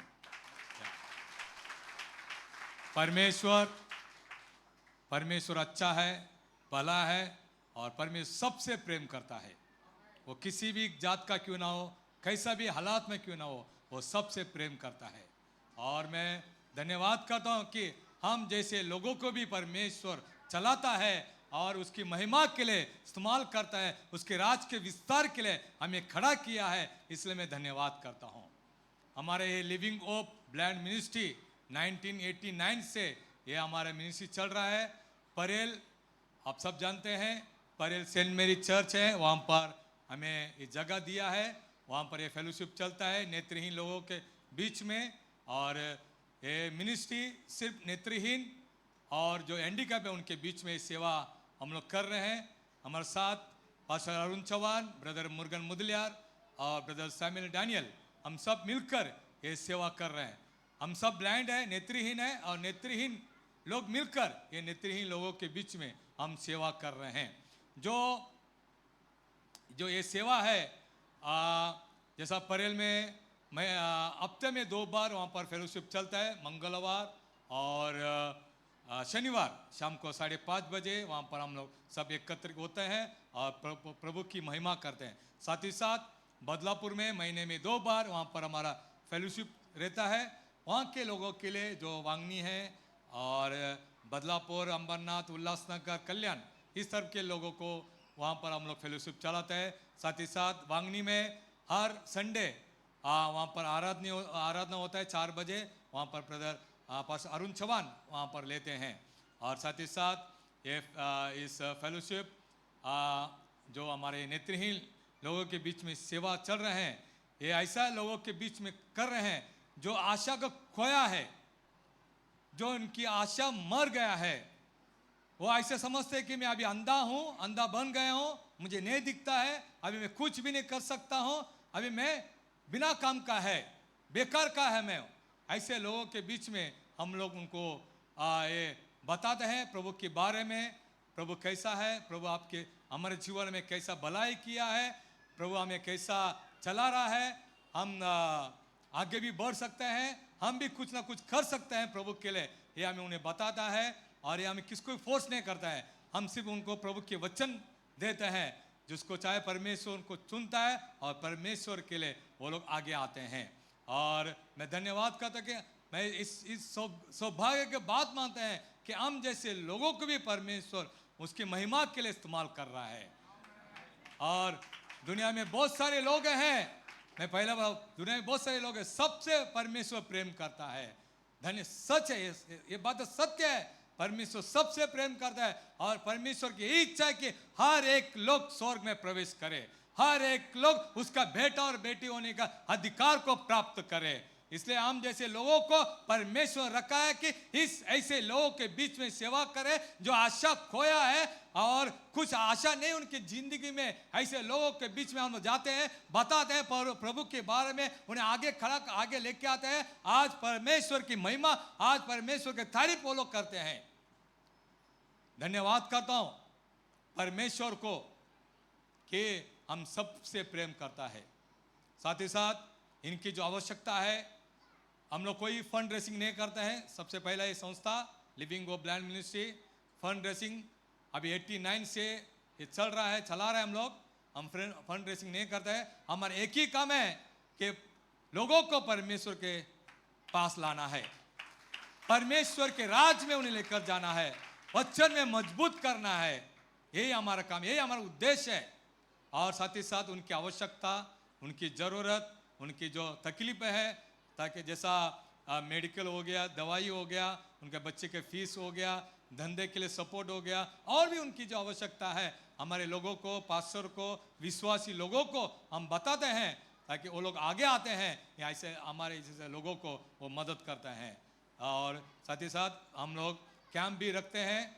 परमेश्वर अच्छा है, भला है, और परमेश्वर सबसे प्रेम करता है। वो किसी भी जात का क्यों ना हो, कैसा भी हालात में क्यों ना हो, वो सबसे प्रेम करता है। और मैं धन्यवाद करता हूँ कि हम जैसे लोगों को भी परमेश्वर चलाता है और उसकी महिमा के लिए इस्तेमाल करता है, उसके राज के विस्तार के लिए हमें खड़ा किया है, इसलिए मैं धन्यवाद करता हूँ। हमारे ये लिविंग होप ब्लाइंड मिनिस्ट्री 1989 से ये हमारा मिनिस्ट्री चल रहा है। परेल आप सब जानते हैं, परेल सेंट मेरी चर्च है, वहाँ पर हमें ये जगह दिया है, वहाँ पर ये फेलोशिप चलता है नेत्रहीन लोगों के बीच में। और ये मिनिस्ट्री सिर्फ नेत्रहीन और जो हैंडीकैप है उनके बीच में सेवा हम लोग कर रहे हैं। हमारे साथ पास्टर अरुण चौहान, ब्रदर मुर्गन मुदलियार और ब्रदर सैमुअल डैनियल, हम सब मिलकर ये सेवा कर रहे हैं। हम सब ब्लाइंड है, नेत्रहीन है, और नेत्रहीन लोग मिलकर ये नेत्रहीन लोगों के बीच में हम सेवा कर रहे हैं। जो ये सेवा है, जैसा परेल में मैं हफ्ते में 2 बार वहाँ पर फेलोशिप चलता है, मंगलवार और शनिवार शाम को 5:30 बजे वहाँ पर हम लोग सब एकत्र होते हैं और प्रभु की महिमा करते हैं। साथ ही साथ बदलापुर में महीने में 2 बार वहाँ पर हमारा फेलोशिप रहता है। वहाँ के लोगों के लिए जो वांगनी है और बदलापुर, अंबरनाथ, उल्लासनगर, कल्याण, इस तरफ के लोगों को वहाँ पर हम लोग फेलोशिप चलाते हैं। साथ ही साथ वांगनी में हर संडे वहाँ पर आराधना होता है 4 बजे, वहाँ पर ब्रदर पास अरुण चौहान वहाँ पर लेते हैं। और साथ ही साथ ये इस फेलोशिप जो हमारे नेत्रहीन लोगों के बीच में सेवा चल रहे हैं, ये ऐसा लोगों के बीच में कर रहे हैं जो आशा को खोया है, जो उनकी आशा मर गया है। वो ऐसे समझते हैं कि मैं अभी अंधा हूँ, अंधा बन गया हूँ, मुझे नहीं दिखता है, अभी मैं कुछ भी नहीं कर सकता हूँ, अभी मैं बिना काम का है, बेकार का है मैं। ऐसे लोगों के बीच में हम लोग उनको ये बताते हैं प्रभु के बारे में, प्रभु कैसा है, प्रभु आपके हमारे जीवन में कैसा भलाई किया है, प्रभु हमें कैसा चला रहा है, हम आगे भी बढ़ सकते हैं, हम भी कुछ ना कुछ कर सकते हैं प्रभु के लिए। ये हमें उन्हें बताता है और ये हमें किसको फोर्स नहीं करता है, हम सिर्फ उनको प्रभु के वचन देते हैं। जिसको चाहे परमेश्वर उनको चुनता है और परमेश्वर के लिए वो लोग आगे आते हैं। और मैं धन्यवाद करता हूं कि मैं इस सौभाग्य के बात मानते हैं कि हम जैसे लोगों को भी परमेश्वर उसकी महिमा के लिए इस्तेमाल कर रहा है। और दुनिया में बहुत सारे लोग हैं, मैं पहले दुनिया में बहुत सारे लोग हैं, सबसे परमेश्वर प्रेम करता है। धन्य सच है, ये बात तो सत्य है, परमेश्वर सबसे प्रेम करता है और परमेश्वर की इच्छा है कि हर एक लोग स्वर्ग में प्रवेश करे, हर एक लोग उसका बेटा और बेटी होने का अधिकार को प्राप्त करे। इसलिए हम जैसे लोगों को परमेश्वर रखा है कि इस ऐसे लोगों के बीच में सेवा करे जो आशा खोया है और कुछ आशा नहीं उनकी जिंदगी में। ऐसे लोगों के बीच में हम जाते हैं, बताते हैं प्रभु के बारे में, उन्हें आगे लेके आते हैं। आज परमेश्वर की महिमा, आज परमेश्वर की तारीफ वो लोग करते हैं। धन्यवाद करता हूं परमेश्वर को कि हम सबसे प्रेम करता है। साथ ही साथ इनकी जो आवश्यकता है, हम लोग कोई फंड रेसिंग नहीं करते हैं। सबसे पहला ये संस्था living hope blind ministry fund raising अभी 89 से ये चला रहा है हम लोग। हम फंड रेसिंग नहीं करते हैं। हमारा एक ही काम है कि लोगों को परमेश्वर के पास लाना है, परमेश्वर के राज में उन्हें लेकर जाना है, वचन में मजबूत करना है। यही हमारा काम, यही हमारा उद्देश्य है। और साथ ही साथ उनकी आवश्यकता, उनकी ज़रूरत, उनकी जो तकलीफें हैं, ताकि जैसा मेडिकल हो गया, दवाई हो गया, उनके बच्चे के फीस हो गया, धंधे के लिए सपोर्ट हो गया, और भी उनकी जो आवश्यकता है हमारे लोगों को, पास्टर को, विश्वासी लोगों को हम बताते हैं ताकि वो लोग आगे आते हैं, या ऐसे हमारे जैसे लोगों को वो मदद करते हैं। और साथ ही साथ हम लोग कैंप भी रखते हैं,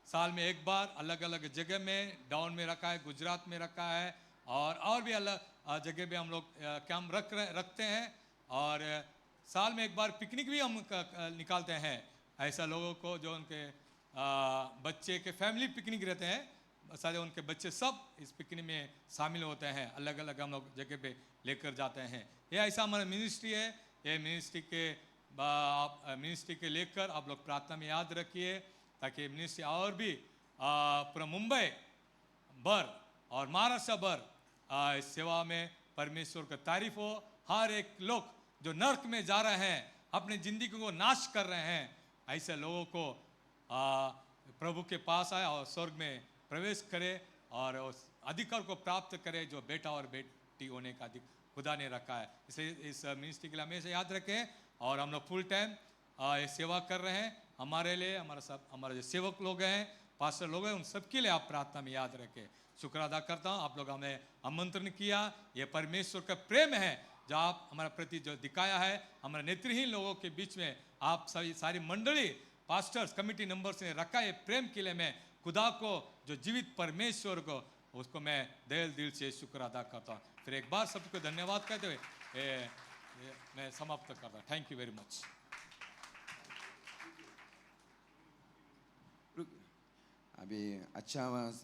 साल में एक बार अलग अलग जगह में, डाउन में रखा है, गुजरात में रखा है, और भी अलग जगह पे हम लोग कैंप रखते हैं। और साल में एक बार पिकनिक भी हम निकालते हैं ऐसा लोगों को जो उनके बच्चे के फैमिली पिकनिक रहते हैं, सारे उनके बच्चे सब इस पिकनिक में शामिल होते हैं। अलग अलग हम लोग जगह पे लेकर जाते हैं। ये ऐसा हमारा मिनिस्ट्री है। ये मिनिस्ट्री के लेकर आप लोग प्रार्थना में याद रखिए ताकि मिनिस्ट्री और भी पूरा मुंबई भर और महाराष्ट्र भर इस सेवा में परमेश्वर का तारीफ हो। हर एक लोग जो नर्क में जा रहे हैं अपनी जिंदगी को नाश कर रहे हैं, ऐसे लोगों को प्रभु के पास आए और स्वर्ग में प्रवेश करे और उस अधिकार को प्राप्त करे जो बेटा और बेटी होने का खुदा ने रखा है। इसे इस मिनिस्ट्री के लिए हमेशा याद रखें। और हम लोग फुल टाइम ये सेवा कर रहे हैं। हमारे लिए हमारे जो सेवक लोग हैं, पास्टर लोग हैं, उन सबके लिए आप प्रार्थना में याद रखें। शुक्र अदा करता हूँ आप लोग हमें आमंत्रण किया। ये परमेश्वर का प्रेम है जो आप हमारे प्रति जो दिखाया है। हमारे नेत्रहीन लोगों के बीच में आप सभी सारी मंडली पास्टर्स कमेटी नंबर्स ने रखा है प्रेम के लिए। मैं खुदा को जो जीवित परमेश्वर को उसको मैं दिल से शुक्र अदा करता हूँ। फिर एक बार सबको धन्यवाद कहते हुए मैं समाप्त करता हूँ। Thank you very much. अभी अच्छा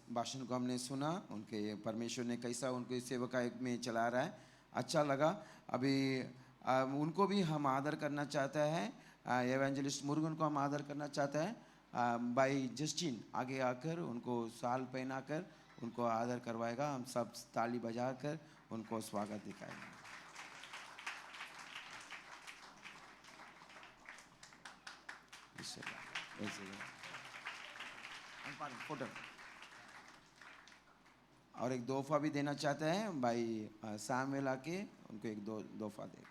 भाषण को हमने सुना, उनके परमेश्वर ने कैसा उनको इस सेवकाई में चला रहा है, अच्छा लगा। अभी उनको भी हम आदर करना चाहते हैं। एवेंजलिस्ट मुर्गन को हम आदर करना चाहते हैं। भाई जस्टिन आगे आकर उनको साल पहनाकर उनको आदर करवाएगा। हम सब ताली बजाकर उनको स्वागत दिखाएंगे। फोटो और एक तोहफा भी देना चाहते हैं। भाई सामुएल आके उनको एक तोहफा दे।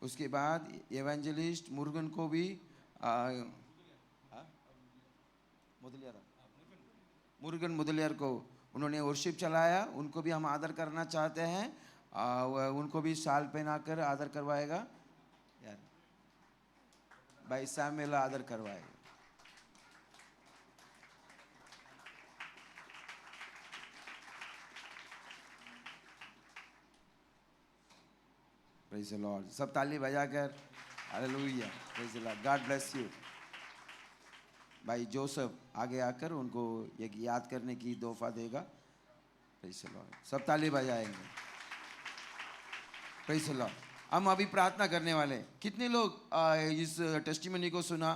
उसके बाद एवेंजलिस्ट मुर्गन को भी मुर्गन मुदलियार को उन्होंने वर्शिप चलाया, उनको भी हम आदर करना चाहते हैं। उनको भी साल पहनाकर आदर करवाएगा। यार भाई सामुएल आदर करवाएगा। Praise the Lord. सब ताली बजाकर hallelujah. Praise the Lord. God bless you. भाई जोसेफ आगे आकर उनको एक याद करने की तोहफा देगा। Praise the Lord. सब ताली बजाएंगे। Praise the Lord. हम अभी प्रार्थना करने वाले। कितने लोग इस टेस्टिमनी को सुना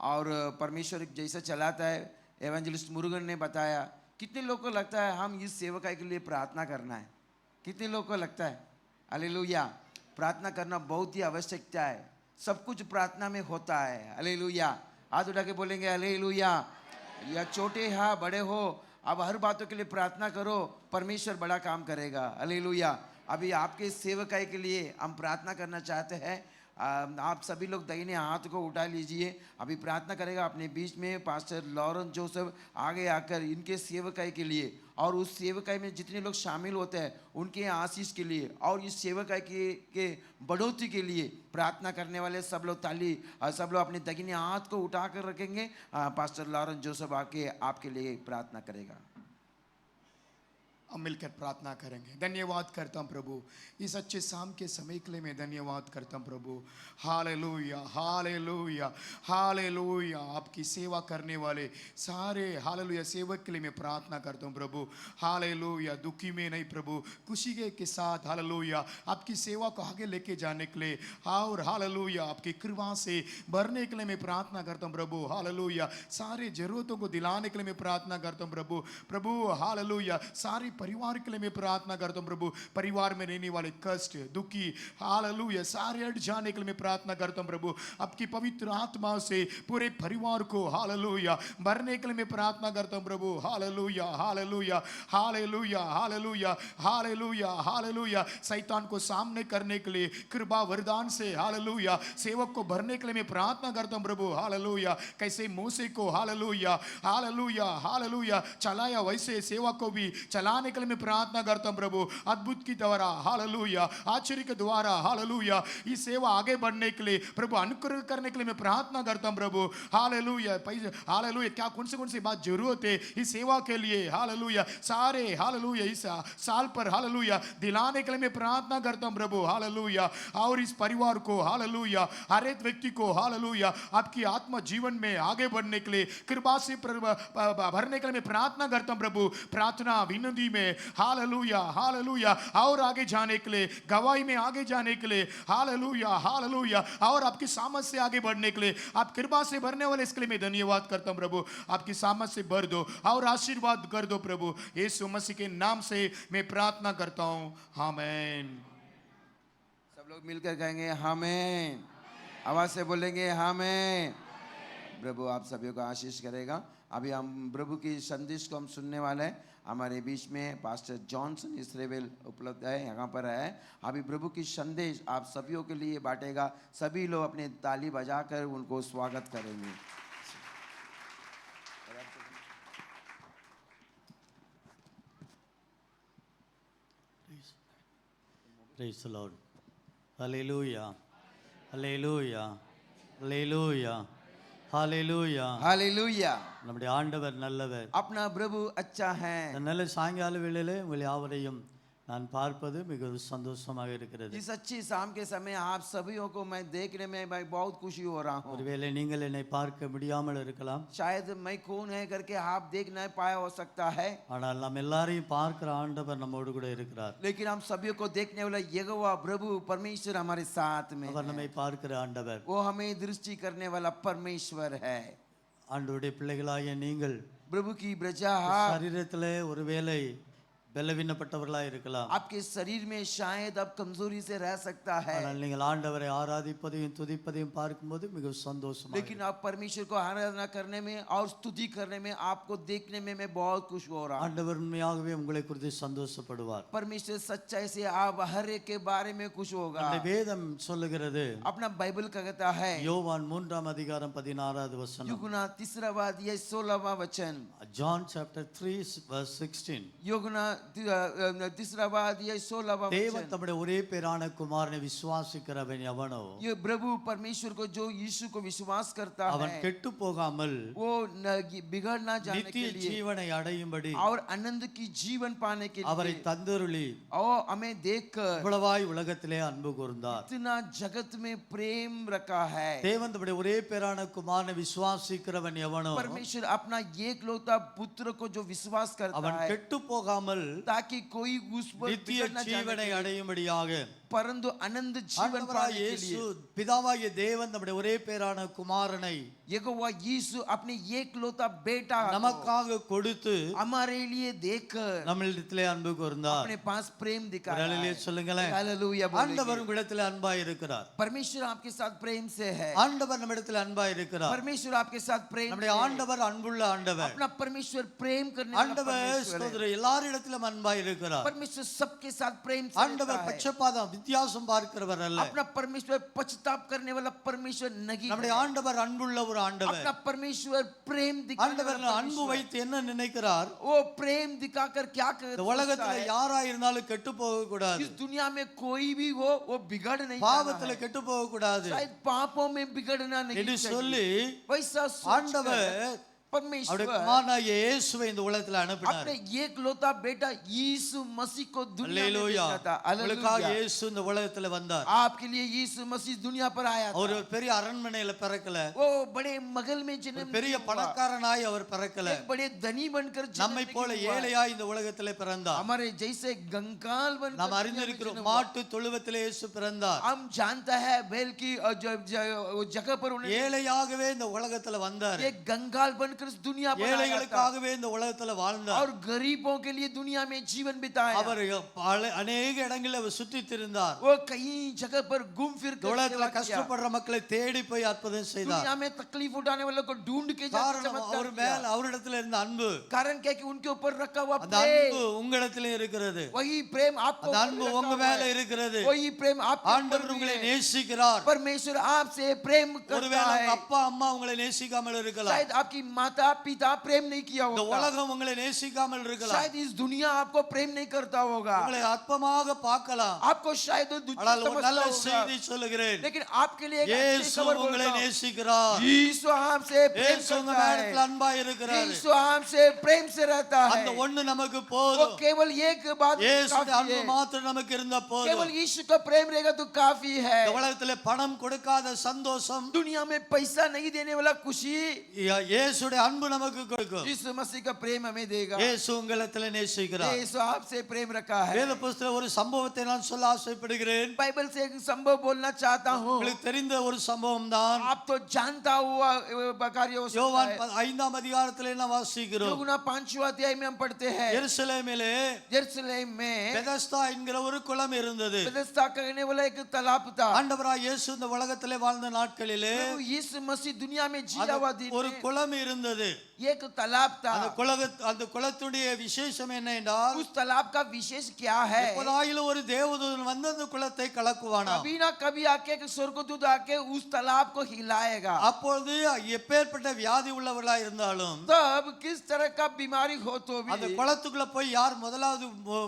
और परमेश्वर जैसा चलाता है एवेंजलिस्ट मुर्गन ने बताया, कितने लोग को लगता है हम इस सेवकाई के लिए प्रार्थना करना है? कितने लोग को लगता है? हालेलुया। प्रार्थना करना बहुत ही आवश्यकता है। सब कुछ प्रार्थना में होता है। हालेलुया। हाथ उठा के बोलेंगे हालेलुया। या छोटे हा बड़े हो, अब हर बातों के लिए प्रार्थना करो, परमेश्वर बड़ा काम करेगा। हालेलुया। अभी आपके सेवकाई के लिए हम प्रार्थना करना चाहते हैं। आप सभी लोग दाहिने हाथ को उठा लीजिए। अभी प्रार्थना करेगा अपने बीच में पास्टर लॉरेंस जोसेफ आगे आकर इनके सेवकाई के लिए और उस सेवकाई में जितने लोग शामिल होते हैं उनके आशीष के लिए और इस सेवकाई के बढ़ोतरी के लिए प्रार्थना करने वाले सब लोग ताली सब लोग अपने दाहिने हाथ को उठा कर रखेंगे। पास्टर लॉरेंस जोसेफ आके आपके लिए प्रार्थना करेगा। हम मिलकर प्रार्थना करेंगे। धन्यवाद करता हूँ प्रभु, इस अच्छे शाम के समय के लिए मैं धन्यवाद करता हूँ प्रभु। Hallelujah hallelujah hallelujah. आपकी सेवा करने वाले सारे हालेलुया सेवक के लिए मैं प्रार्थना करता हूँ प्रभु। हालेलुया। दुखी में नहीं प्रभु, खुशी के साथ हालेलुया आपकी सेवा को आगे लेके जाने के लिए और हालेलुया आपकी कृपा से भरने के लिए मैं प्रार्थना करता हूँ प्रभु। हालेलुया। सारे जरूरतों को दिलाने के लिए मैं प्रार्थना करता हूँ प्रभु। प्रभु हालेलुया सारी परिवार के लिए मैं प्रार्थना करता हूँ प्रभु। परिवार में रहने वाले कष्ट दुखी हालेलुया सारे हट जाने के लिए मैं प्रार्थना करता हूँ प्रभु। आपकी पवित्र आत्मा से पूरे परिवार को हालेलुया भरने के लिए मैं प्रार्थना करता हूँ प्रभु। Hallelujah hallelujah hallelujah hallelujah hallelujah hallelujah. शैतान को सामने करने के लिए कृपा वरदान से हालेलुया सेवक को भरने के लिए मैं प्रार्थना करता हूँ प्रभु। हालेलुया कैसे मूसे को हालेलुया हालेलुया हालेलुया चलाया, वैसे सेवा को भी चलाने के लिए मैं प्रार्थना करता हूं प्रभु। अद्भुत की द्वारा हालेलुया आश्चर्य के द्वारा हालेलुया इस सेवा आगे बढ़ने के लिए प्रभु अनुग्रह करने के लिए मैं प्रार्थना करता हूं प्रभु। हालेलुया हालेलुया क्या कौन सी बात जरूरत है इस सेवा के लिए हालेलुया सारे हालेलुया इस साल पर हालेलुया दिलाने के लिए मैं प्रार्थना करता हूं प्रभु। हालेलुया और इस परिवार को हालेलुया हर एक व्यक्ति को हालेलुया आपकी आत्मा जीवन में आगे बढ़ने के लिए कृपा से भरने के लिए मैं प्रार्थना करता हूं प्रभु। प्रार्थना विनती में हालेलुया हालेलुया और आगे जाने के लिए, गवाही में आगे जाने के लिए हालेलुया हालेलुया, और आपकी सामर्थ से आगे बढ़ने के लिए, आप कृपा से भरने वाले, इसके लिए मैं धन्यवाद करता हूं प्रभु। आपकी सामर्थ से भर दो और आशीर्वाद कर दो प्रभु, यीशु मसीह के नाम से मैं प्रार्थना करता हूं, आमीन। सब लोग मिलकर कहेंगे आमीन, आवाज से बोलेंगे आमीन। प्रभु आप सभी को आशीष करेगा। अभी हम प्रभु की संदेश को हम सुनने वाले हैं। हमारे बीच में पास्टर जॉनसन इसराइल उपलब्ध है, यहाँ पर है। अभी प्रभु की संदेश आप सभी के लिए बांटेगा। सभी लोग अपने ताली बजाकर उनको स्वागत करेंगे। Praise the Lord. Hallelujah. Hallelujah. Hallelujah. Hallelujah. Hallelujah. நம்முடைய ஆண்டவர் நல்லவர். अपना प्रभु अच्छा है। இந்த நல்ல சாயங்கால வேளையிலே உங்கள் யாவரையும் நான் பார்ப்பது மிகவும் சந்தோஷமாக இருக்கிறது. इस अच्छी शाम के समय आप सभी को मैं देखने में मैं बहुत खुशी हो रहा हूँ। ஒருவேளை நீங்கள் என்னை பார்க்க முடியாமல் இருக்கலாம். शायद मैं कौन है करके आप देख नहीं पाया हो सकता है, ஆனால் நம்ம எல்லாரையும் பார்க்கிற ஆண்டவர் நம்மோடு கூட இருக்கிறார். लेकिन हम सभी को देखने वाला यहोवा प्रभु परमेश्वर हमारे साथ में அவர் है। நம்மை பார்க்கிற ஆண்டவர். वो हमें दृष्टि करने वाला परमेश्वर है। ஆண்டவருடைய பிள்ளைகளாகிய நீங்கள் प्रभु की प्रजा சரீரத்திலே ஒருவேளை பலவீனப்பட்டவர்களாக இருக்கலாம். आपके शरीर में शायद अब कमजोरी से रह सकता है, ஆனால் நீங்கள் ஆண்டவரை ஆராதிப்பதையும் துதிப்பதையும் பார்க்கும்போது மிகவும் சந்தோஷமாக लेकिन आप परमेश्वर को आराधना करने में और स्तुति करने में आपको देखने में मैं बहुत खुश हो रहा हूँ। ஆண்டவர் உண்மையாகவே உங்களை குறித்து சந்தோஷப்படுவார். परमेश्वर सच्चाई से आप हर एक के बारे में खुश होगा। நம்முடைய வேதம் சொல்லுகிறது, अपना बाइबल कहता है, யோவான் 3 அதிகாரம் 16 வசனம், युगना 3 अध्याय 16 वचन, John chapter 3 verse 16, युगना 3 अध्याय 16 தேவன் वचन, தம்முடைய ஒரே பேரான குமாரனை விசுவாசிக்கிறவன் எவனோ ये प्रभु परमेश्वर को जो यीशु को विश्वास करता அவன் है கெட்டு போகாமல் वो बिगड़ ना जाने நித்திய के लिए ஜீவனை அடையும்படி और आनंद की जीवन पाने के அவரை लिए தந்தருளி और हमें देखकर இவ்வளவாய் உலகத்திலே அன்பு கூர்ந்தார். इतना जगत में प्रेम रखा है। தேவன் தம்முடைய ஒரே பேரான குமாரனை விசுவாசிக்கிறவன் எவனோ परमेश्वर अपना एकलौता पुत्र को जो विश्वास करता அவன் है கெட்டு போகாமல் ताकि कोई उस पर நித்திய बिगड़ ना जाने ஜீவனை के लिए, அடையும்படியாக परंतु आनंद जीवन ஆண்டவராகிய पाने के இயேசு लिए பிதாவாகிய தேவன் நம்முடைய ஒரே பேரான குமாரனை यहोवा यीशु अपने एकलौता बेटा को நமக்காக கொடுத்து हमारे लिए देकर நம்மிடத்திலே அன்பு கூர்ந்தார். अपने पास प्रेम ஒரு दिखाया அல்லேலூயா है। சொல்லுங்களேன். हालेलुया ஆண்டவர் बोलेंगे। உங்களிடத்திலே அன்பாய் இருக்கிறார். परमेश्वर आपके साथ प्रेम से है। ஆண்டவர் நம்மிடத்திலே அன்பாய் இருக்கிறார். परमेश्वर आपके साथ प्रेम நம்முடைய से है। ஆண்டவர் அன்புள்ள ஆண்டவர். अपना परमेश्वर प्रेम करने वाला ஆண்டவர் परमेश्वर है। சகோதரர் எல்லாரிடத்திலும் அன்பாய் இருக்கிறார். परमेश्वर सबके साथ प्रेम से ஆண்டவர் रहता है। பட்சபாதம் வித்தியாசம் பார்க்கிறவர் அல்ல. अपना परमेश्वर पश्चाताप करने वाला परमेश्वर नहीं நம்முடைய है। ஆண்டவர் அன்புள்ள ஒரு ஆண்டவர். अपना परमेश्वर प्रेम दिखाने ஆண்டவர் वाला அன்பு परमेश्वर। வைத்து என்ன நினைக்கிறார்? वो प्रेम दिखाकर क्या இந்த करता உலகத்துல है? யாரா இருந்தாலும் கெட்டு போக கூடாது. इस दुनिया में कोई भी हो वो बिगड़ नहीं பாவத்துல जाना है। கெட்டு போக கூடாது शायद पापों में बिगड़ना नहीं என்று चाहिए। சொல்லி वैसा ஆண்டவர் सोचकर அவருடைய परमेश्वर குமாரனாகிய இயேசுவை இந்த உலகத்துல அனுப்பினார். अपने एकलौता बेटा यीशु मसीह को दुनिया में அல்லேலூயா. भेजा था। உங்களுக்காக हालेलुया। இயேசு இந்த உலகத்துல வந்தார். आपके लिए यीशु मसीह दुनिया पर आया அவர் था। ஒரு பெரிய அரண்மனையில பிறக்கல. वो बड़े महल में ஒரு जन्म பெரிய नहीं हुआ। பணக்காரனாய் அவர் பிறக்கல. एक बड़े धनी बनकर जन्म நம்மை नहीं போல हुआ। ஏழையாய் இந்த உலகத்திலே பிறந்தார். हमारे जैसे कंकाल बनकर நாம் दुनिया में அறிந்திருக்கிறோம், जन्म हुआ। மாட்டு தொழுவத்திலே இயேசு பிறந்தார். हम जानता है बैल की वो जगह पर उन्होंने ஏழையாகவே இந்த உலகத்துல வந்தார். एक कंकाल बनकर इस दुनिया पर आया था ஏழைகளுக்காகவே இந்த உலகத்துல வாழ்ந்தார். और गरीबों के लिए दुनिया में जीवन बिताया। அவர் அநேக இடங்களில் அவர் சுற்றித் திரிந்தார். वो कई जगह पर घूम फिर இந்த कर உலகத்துல सेवा किया। கஷ்டப்படுற மக்களை தேடி போய் அற்புதம் செய்தார். दुनिया में तकलीफ उठाने वालों को ढूंढ के जाकर காரணம் चमत्कार அவர் किया। மேல் அவரிடத்துல இருந்த அன்பு. कारण क्या कि उनके ऊपर रखा हुआ அந்த அன்பு प्रेम, உங்களிடத்திலே இருக்கிறது. वही प्रेम आपको அந்த ऊपर அன்பு रखा உங்க हुआ மேல है। இருக்கிறது. वही प्रेम आपके ऊपर ஆண்டவர் भी உங்களை है। நேசிக்கிறார். परमेश्वर आपसे प्रेम करता ஒருவேளை है। உங்க அப்பா அம்மா உங்களை நேசிக்காமல் இருக்கலாம். शायद आपकी माता पिता प्रेम नहीं किया இந்த होगा। உலகம் உங்களை நேசிக்காமல் இருக்கலாம். शायद इस दुनिया आपको प्रेम नहीं करता होगा। உங்களை அற்பமாக பார்க்கலாம். आपको शायद वो तुच्छ ஆனால் ஒரு समझता நல்ல होगा। செய்தி சொல்லுகிறேன். लेकिन आपके लिए एक अच्छी இயேசு खबर உங்களை बोलता हूं। நேசிக்கிறார். यीशु आपसे प्रेम இயேசு உங்க करता மேலத்துல है। அன்பா இருக்கிறார். यीशु आपसे प्रेम से रहता है। அந்த ஒண்ணு நமக்கு वो போதும். केवल एक बात இயேசுடைய काफी அன்பு है। மாத்திரம் நமக்கு இருந்தா केवल போதும். यीशु का प्रेम रहेगा तो काफी है। இந்த உலகத்துல பணம் கொடுக்காத சந்தோஷம், दुनिया में पैसा नहीं देने वाला खुशी, இயேசுடைய அவருடைய அன்பு நமக்கு கொடுக்கும். यीशु मसीह का प्रेम हमें देगा. இயேசு உங்களிடத்தில் நேசிக்கிறார். यीशु आपसे प्रेम रखा है. வேத புத்தகத்தில் ஒரு சம்பவத்தை நான் சொல்ல ஆசைப்படுகிறேன். बाइबल से एक संभव बोलना चाहता हूँ. உங்களுக்கு தெரிந்த ஒரு சம்பவம் தான். आप तो जानता हुआ कार्य हो सकता யோவான் है. 5ஆம் அதிகாரத்திலே நாம் வாசிக்கிறோம். யோவான் 5वां अध्याय में हम पढ़ते हैं. எருசலேமிலே यरूशलेम में பெதஸ்தா என்கிற ஒரு குளம் இருந்தது. बेथेस्दा कहने वाला एक तालाब था. ஆண்டவராய் இயேசு இந்த உலகத்திலே வாழ்ந்த நாட்களிலே प्रभु यीशु मसीह दुनिया में जिया हुआ दिन ஒரு में குளம் இருந்தது. एक तालाब था. அந்த குளத்துடைய விசேஷம் என்ன என்றால், उस तालाब का विशेष क्या है? எப்போதாயிலும் ஒரு தேவதூதன் வந்து அந்த குளத்தை கலக்குவானாம். कभी ना कभी आके एक स्वर्गदूत आके उस तालाब को हिलाएगा. அப்பொழுது எப்பேற்பட்ட வியாதி உள்ளவர்களா இருந்தாலும் तब किस तरह का बीमारी हो तो भी அந்த குளத்துக்குள்ள போய் யார் முதலாவது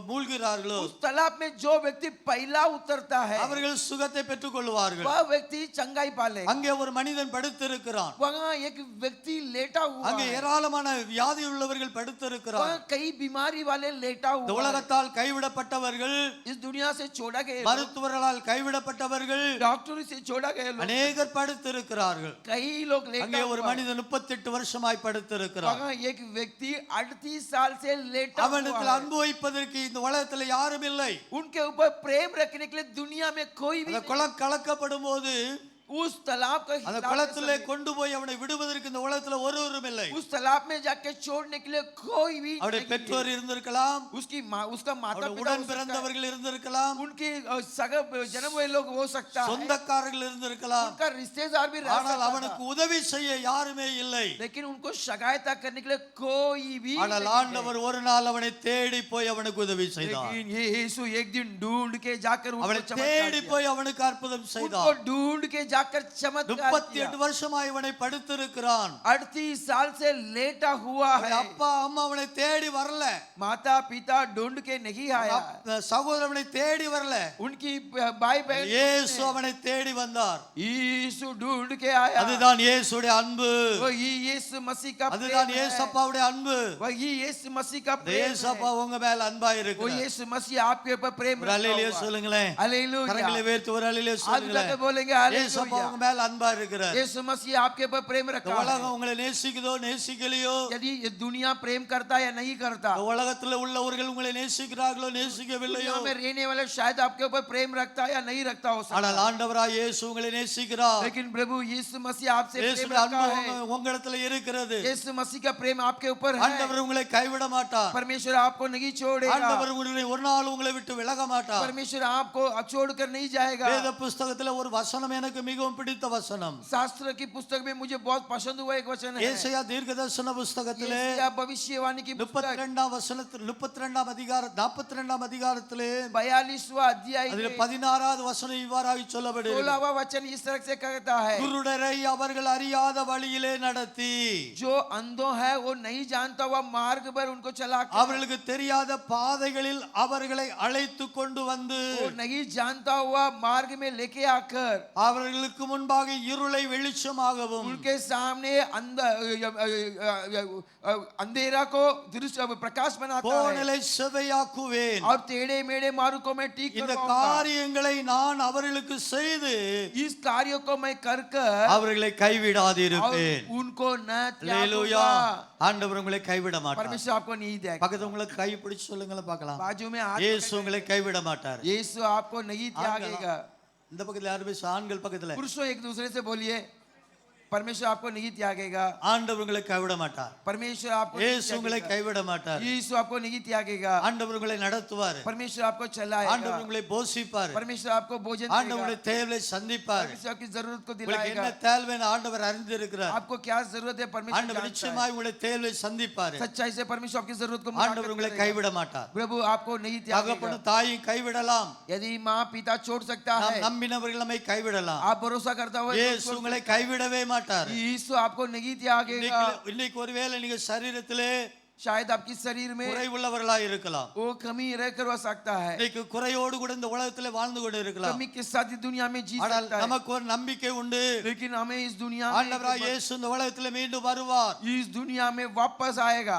மூழ்கிறார்களோ उस तालाब में जो व्यक्ति पहला उतरता है அவர்கள் சுகத்தை பெற்றுக் கொள்வார்கள். वह व्यक्ति चंगाई पाले. அங்கே ஒரு மனிதன் படுத்திருக்கிறான். वहाँ एक व्यक्ति लेटा हुआ அங்கே है. ஏராளமான வியாதி உள்ளவர்கள் படுத்திருக்கிறார். वहाँ कई बीमारी वाले लेटा இந்த हुआ है. உலகத்தால் கைவிடப்பட்டவர்கள், इस दुनिया से छोड़ा गए लोग, மருத்துவர்களால் கைவிடப்பட்டவர்கள் डॉक्टर से छोड़ा गए लोग, அநேகர் படுத்திருக்கிறார்கள். कई लोग लेटा அங்கே ஒரு हुआ है. மனிதன் 38 வருஷமாய் படுத்திருக்கிறார். वहाँ एक व्यक्ति 38 साल से लेटा அவனிடத்தில் हुआ है. அன்பு வைப்பதற்கு இந்த உலகத்தில் யாரும் இல்லை. उनके ऊपर प्रेम रखने के लिए दुनिया में कोई भी அந்த குளம் கலக்கப்படும் போது उस तालाब का அந்த हिलाते குளத்திலே समय, கொண்டு போய் அவனை விடுவதற்கு இந்த உலகத்துல ஒருவரும் இல்லை. उस तालाब में जाके छोड़ने के लिए कोई भी அவருடைய नहीं பெற்றோர் है. இருந்திருக்கலாம், उसकी माँ, उसका माता அவருடைய पिता உடன் हो सकता है, பிறந்தவர்கள் இருந்திருக்கலாம், उनके सगा जन्म हुए लोग हो सकता है, சொந்தக்காரர்கள் இருந்திருக்கலாம். उनका रिश्तेदार भी रह ஆனால் सकता அவனுக்கு था. உதவி செய்ய யாருமே இல்லை. लेकिन उनको सहायता करने के लिए कोई भी ஆனால் नहीं है. ஆண்டவர் ஒரு நாள் அவனை தேடி போய் அவனுக்கு உதவி செய்தார். लेकिन ये यीशु एक दिन ढूंढ के जाकर उनको அவனை चमत्कार தேடி किया. போய் அவனுக்கு அற்புதம் उनको செய்தார். ढूंढ के जाकर चमत्कार 38 வருஷமாய் இவனை படுத்திருக்கிறான். 38 साल से लेटा हुआ அவனுடைய है. அப்பா அம்மா அவனை தேடி வரல, माता पिता ढूंढ के नहीं आया, சகோதரன் அவனை தேடி வரல, उनकी भाई बहन இயேசு அவனை தேடி வந்தார். यीशु ढूंढ के आया. அதுதான் இயேசுடைய அன்பு, वही यीशु मसीह का அதுதான் प्रेम है. இயேசப்பாவுடைய அன்பு. वही यीशु मसीह का இந்த प्रेम இயேசப்பா है. உங்க மேல அன்பா वो இருக்கிறார். यीशु मसीह आपके ऊपर प्रेम ஒரு रखता அல்லேலூயா हुआ. சொல்லுங்களேன். हालेलुया. கரங்களை உயர்த்தி ஒரு அல்லேலூயா हाथ उठाकर சொல்லுங்களேன். बोलेंगे இயேசப்பா हालेलुया. உங்க மேல அன்பா இருக்கிறார். यीशु मसीह आपके ऊपर प्रेम இந்த रखा है. உலகம் உங்களை நேசிக்குதோ நேசிக்கலையோ, यदि ये दुनिया प्रेम करता है या नहीं करता, இந்த உலகத்துல உள்ளவர்கள் உங்களை நேசிக்கிறார்களோ நேசிக்கவில்லையோ, दुनिया में रहने वाले शायद आपके ऊपर प्रेम रखता है या नहीं रखता हो सकता ஆனால் है. ஆண்டவராய் இயேசு உங்களை நேசிக்கிறார். लेकिन प्रभु यीशु मसीह आपसे प्रेम இயேசுடைய रखा அன்பு है. உங்களிடத்துல இருக்கிறது. यीशु मसीह का प्रेम आपके ऊपर है. ஆண்டவர் உங்களை கைவிட மாட்டார். परमेश्वर आपको नहीं छोड़ेगा. ஆண்டவர் உங்களை ஒரு நாள் உங்களை விட்டு விலக மாட்டார். परमेश्वर आपको छोड़कर नहीं जाएगा. வேத புஸ்தகத்துல ஒரு வசனம் எனக்கு மிகவும் பிடித்த வசனம். शास्त्र की पुस्तक में मुझे बहुत पसंद हुआ एक वचन है. ஏசாயா தீர்க்கதரிசன புஸ்தகத்திலே यशायाह भविष्यवाणी की पुस्तक 32ஆம் வசனத்தில் 42ஆம் அதிகாரம் 42ஆம் அதிகாரத்திலே 42वां अध्याय அதிலே में 16வது வசனம் இவ்வாறாக சொல்லப்படுகிறது. 16वां वचन इस तरह से कहता है, குருடரை அவர்கள் அறியாத வழியிலே நடத்தி, जो अंधों है वो नहीं जानता हुआ मार्ग पर उनको चला कर, அவர்களுக்கு தெரியாத பாதைகளில் அவர்களை அழைத்து கொண்டு வந்து, वो नहीं जानता हुआ मार्ग में लेके आकर அவர்களுக்கு முன்பாக இருளை வெளிச்சமாகவும் उनके सामने अंधेरा को दृश्य प्रकाश बनाता है கோணலை செவையாக்குவேன். और टेढ़े मेढ़े मार्गों में ठीक இந்த करवाऊंगा. காரியங்களை நான் அவர்களுக்கு செய்து इस कार्यों को मैं कर कर அவர்களை கைவிடாதிருப்பேன். और उनको न அல்லேலூயா. त्यागूंगा. ஆண்டவர் உங்களை கைவிட மாட்டார். परमेश्वर आपको नहीं देगा. பக்கத்துல உங்களுக்கு கை பிடிச்சு சொல்லுங்களேன் பார்க்கலாம். बाजू में हाथ இயேசு உங்களை கைவிட மாட்டார். यीशु आपको नहीं त्यागेगा. இந்த பக்கத்துல யாரும் பேச, ஆண்கள் பக்கத்துல, पुरुषों एक दूसरे से बोलिए, परमेश्वर आपको नहीं त्यागेगा. ஆண்டவர் உங்களை கைவிட மாட்டார். परमेश्वर आपको नहीं இயேசு உங்களை त्यागेगा. கைவிட மாட்டார். यीशु आपको नहीं त्यागेगा. ஆண்டவர் உங்களை நடத்துவார். परमेश्वर आपको चलाएगा. ஆண்டவர் உங்களை போஷிப்பார். परमेश्वर आपको भोजन ஆண்டவர் देगा. உங்களை தேவையை சந்திப்பார். परमेश्वर आपकी जरूरत को உங்களுக்கு दिलाएगा. என்ன தேவைன்னு ஆண்டவர் அறிந்திருக்கிறார். आपको क्या जरूरत है परमेश्वर ஆண்டவர் जानता है. நிச்சயமாய் உங்களை தேவையை சந்திப்பார். सच्चाई से परमेश्वर आपकी जरूरत को ஆண்டவர் உங்களை मुआफ़ करेगा. கைவிட மாட்டார். प्रभु आपको नहीं त्यागेगा. தகப்பனும் தாயும் கைவிடலாம், यदि माँ पिता छोड़ सकता நாம் है, நம்பினவர்கள் நம்மை கைவிடலாம். आप भरोसा करता हुआ இயேசு உங்களை கைவிடவே மாட்டார். यीशु आपको नहीं त्यागेगा. இன்னைக்கு ஒருவேளை நீங்க சரீரத்திலே शायद आपकी शरीर में குறைவுள்ளவர்களாய் இருக்கலாம். वो कमी रहकर हो सकता है, இன்னைக்கு குறையோடு கூட இந்த உலகத்திலே வாழ்ந்து கொண்டு இருக்கலாம். कमी के साथ इस दुनिया में जी ஆனால் सकता है, நமக்கு ஒரு நம்பிக்கை உண்டு. लेकिन हमें इस दुनिया ஆண்டவராய் में இயேசு இந்த உலகத்திலே மீண்டும் வருவார். इस दुनिया में वापस आएगा,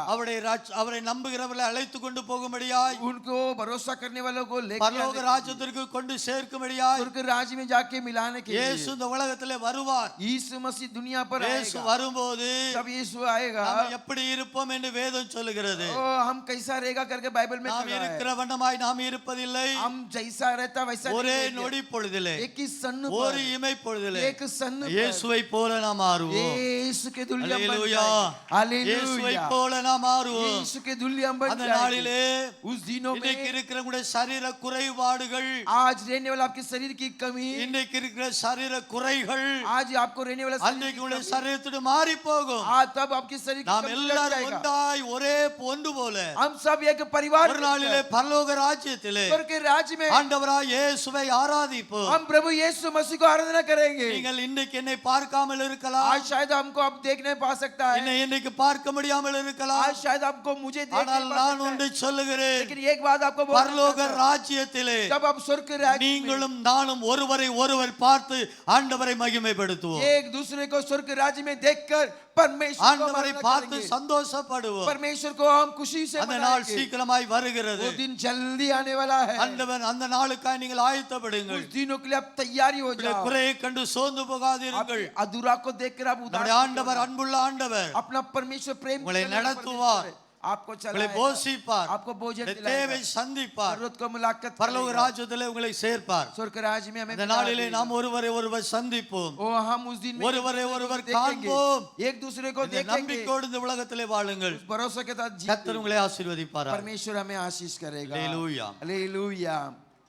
அவரை நம்புகிறவர்களை அழைத்து கொண்டு போகும்படியாய், उनको भरोसा करने वालों को लेकर பரலோக ராஜ்யத்திற்கு கொண்டு சேர்க்கும்படியாய் स्वर्ग राज्य में जाके मिलाने के இயேசு लिए இந்த உலகத்திலே வருவார். यीशु मसीह दुनिया पर இயேசு आएगा। வரும்போது जब यीशु आएगा நாம் எப்படி இருப்போம் என்று வேதம் சொல்லுகிறது. ओ हम कैसा रहेगा करके बाइबल में நாம் कहा है। இருக்கிற வண்ணமாய் நாம் இருப்பதில்லை. हम जैसा रहता वैसा ஒரே नहीं रहेंगे। நொடி பொழுதிலே, एक ही सन ஒரு पर, இமை பொழுதிலே एक सन पर இயேசுவை போல நாம் மாறுவோம். यीशु के दुल्हन बन அல்லேலூயா. जाएंगे। இயேசுவை हालेलुया। போல நாம் மாறுவோம். यीशु के दुल्हन बन அந்த जाएंगे। நாளிலே उस दिनों இன்னைக்கு में இருக்கிற உங்களுடைய சரீர குறைபாடுகள், आज रहने वाला आपके शरीर की कमी, இன்னைக்கு இருக்கிற சரீர குறைகள் आज आपको रहने वाला शरीर அன்னைக்கு की உங்களுடைய कमी, சரீரத்தோடு மாறி போகும். आज तब आपके शरीर की நாம் कमी लग எல்லாரும் जाएगा। ஒன்றாய் ஒரே ஒன்று போல हम सब एक परिवार ஒரு நாளிலே பரலோக ராஜ்யத்திலே स्वर्ग के राज्य में ஆண்டவராய் இயேசுவை ஆராதிப்போம். हम प्रभु यीशु मसीह को आराधना करेंगे। நீங்கள் இன்னைக்கு என்னை பார்க்காமல் இருக்கலாம், आज शायद हमको आप देख नहीं पा सकता है, என்னை இன்னைக்கு பார்க்க முடியாமல் இருக்கலாம். आज शायद आपको मुझे देख ஆனால் नहीं पा நான் सकता ஒன்றை है, சொல்லுகிறேன், लेकिन एक बात आपको बोलना பரலோக चाहता हूं। ராஜ்யத்திலே जब आप स्वर्ग के राज्य में நீங்களும் நானும் ஒருவரை ஒருவர் பார்த்து ஆண்டவரை மகிமைப்படுத்துவோம். एक दूसरे को स्वर्ग के राज्य में देखकर परमेश्वर को ஆண்டவரை आराधना பார்த்து करेंगे। சந்தோஷப்படுவோம். परमेश्वर को हम खुशी से அந்த நாள் मनाएंगे। சீக்கிரமாய் வருகிறது. वो दिन जल्दी आने वाला है। ஆண்டவன் அந்த நாளுக்காய் நீங்கள் ஆயத்தப்படுங்கள். उस दिनों के लिए आप तैयारी हो உங்களுடைய जाओ। குறையை கண்டு சோர்ந்து போகாதீர்கள். आप अधूरा को देखकर आप उदास நம்முடைய मत ஆண்டவர் होना। அன்புள்ள ஆண்டவர் अपना परमेश्वर प्रेम உங்களை करने वाला நடத்துவார். परमेश्वर है। आपको உங்களை चलाएगा, போஷிப்பார், आपको भोजन உங்களுடைய दिलाएगा, தேவை சந்திப்பார், जरूरत को मुलाकात பரலோக करेगा। ராஜ்யத்திலே உங்களை சேர்ப்பார். स्वर्ग के राज्य में हमें இந்த बिठा நாளிலே देगा। நாம் ஒருவரை ஒருவர் சந்திப்போம். ओ हम उस दिन में ஒருவரை एक दूसरे को ஒருவர் देखेंगे, காண்போம். एक दूसरे को இந்த देखेंगे, நம்பிக்கையோடு இந்த உலகத்திலே வாழுங்கள். उस भरोसे के साथ கர்த்தர் जीते। உங்களை ஆசீர்வதிப்பார். परमेश्वर हमें आशीष करेगा। Hallelujah. Hallelujah.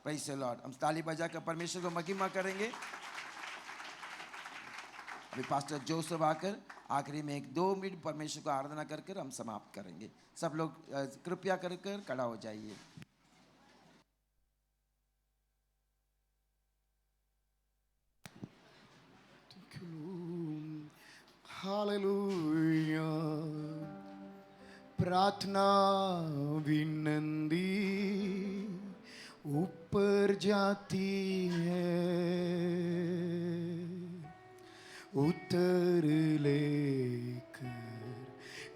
Praise the Lord. हम ताली बजाकर परमेश्वर को महिमा करेंगे। अभी पास्टर जोसेफ आकर आखिरी में 1-2 मिनट परमेश्वर को आराधना कर कर हम समाप्त करेंगे। सब लोग कृपया कर कर खड़ा हो जाइए। हालेलुया। प्रार्थना विनंती ऊपर जाती है, उत्तर लेकर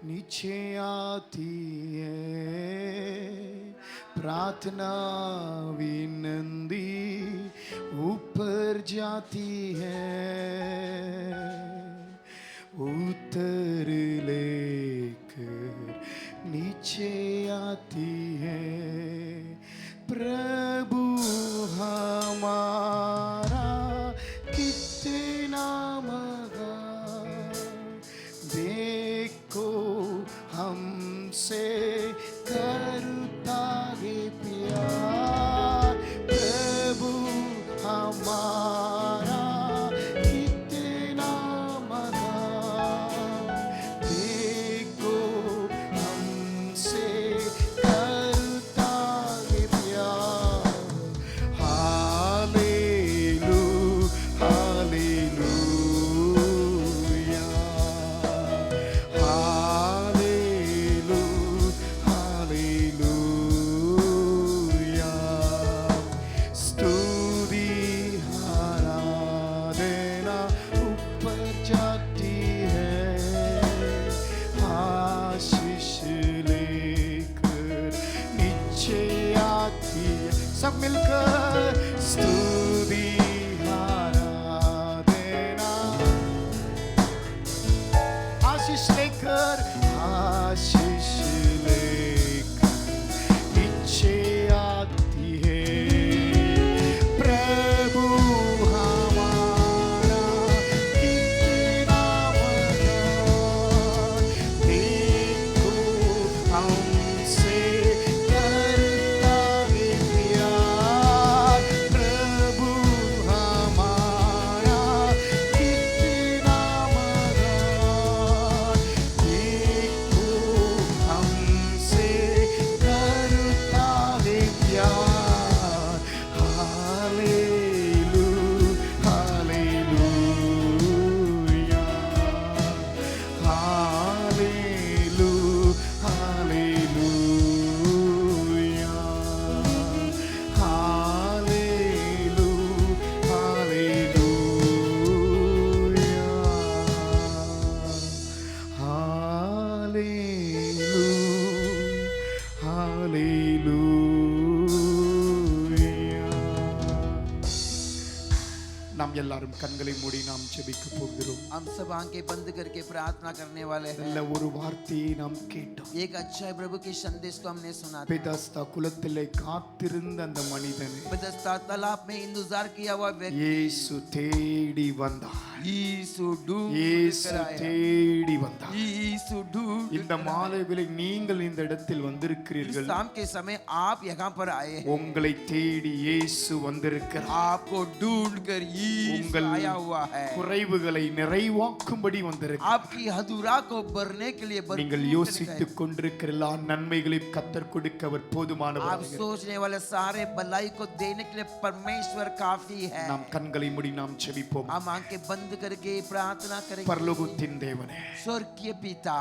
नीचे आती है। प्रार्थना विनंती ऊपर जाती है, उत्तर लेकर नीचे आती है। प्रभु हमारा कितना महान, देखो हमसे करता है प्यार। प्रभु हमारा कितना महान, देखो हमसे करता है प्यार। हालेलू हालेलूया, हालेलू எல்லாரும் கண்களை மூடி நாம் ஜெபிக்க போகிறோம். हम सब आंखें बंद करके प्रार्थना करने वाले हैं. நல்ல ஒரு வார்த்தையை நாம் கேட்டோம். एक अच्छा प्रभु के संदेश को हमने सुना. பெதஸ்தா குளத்திலே காத்திருந்த அந்த மனிதனை बेथेस्दा तालाब में इंतजार किया हुआ व्यक्ति இயேசு தேடி வந்தார். यीशु ढूंढ இயேசு कर आया. தேடி வந்தார். यीशु ढूंढ இந்த மாலை வேளை நீங்கள் இந்த இடத்தில் வந்திருக்கிறீர்கள். शाम के समय आप यहाँ पर आए हैं. உங்களை தேடி இயேசு வந்திருக்கிறார். आपको ढूंढ कर यीशु உங்கள் आया हुआ है. குறைவுகளை நிறைவாக்கும்படி வந்திருக்கிறார். आपकी अधूरा को भरने के लिए நீங்கள் யோசித்துக் கொண்டிருக்கிற எல்லா நன்மைகளையும் கர்த்தர் கொடுக்க அவர் आप போதுமானவர். सोचने वाले सारे भलाई को देने के लिए परमेश्वर काफी है. நாம் கண்களை மூடி நாம் ஜெபிப்போம். हम आंखें बंद करके प्रार्थना करेंगे. பரலோகத்தின் தேவனே, स्वर्गीय पिता,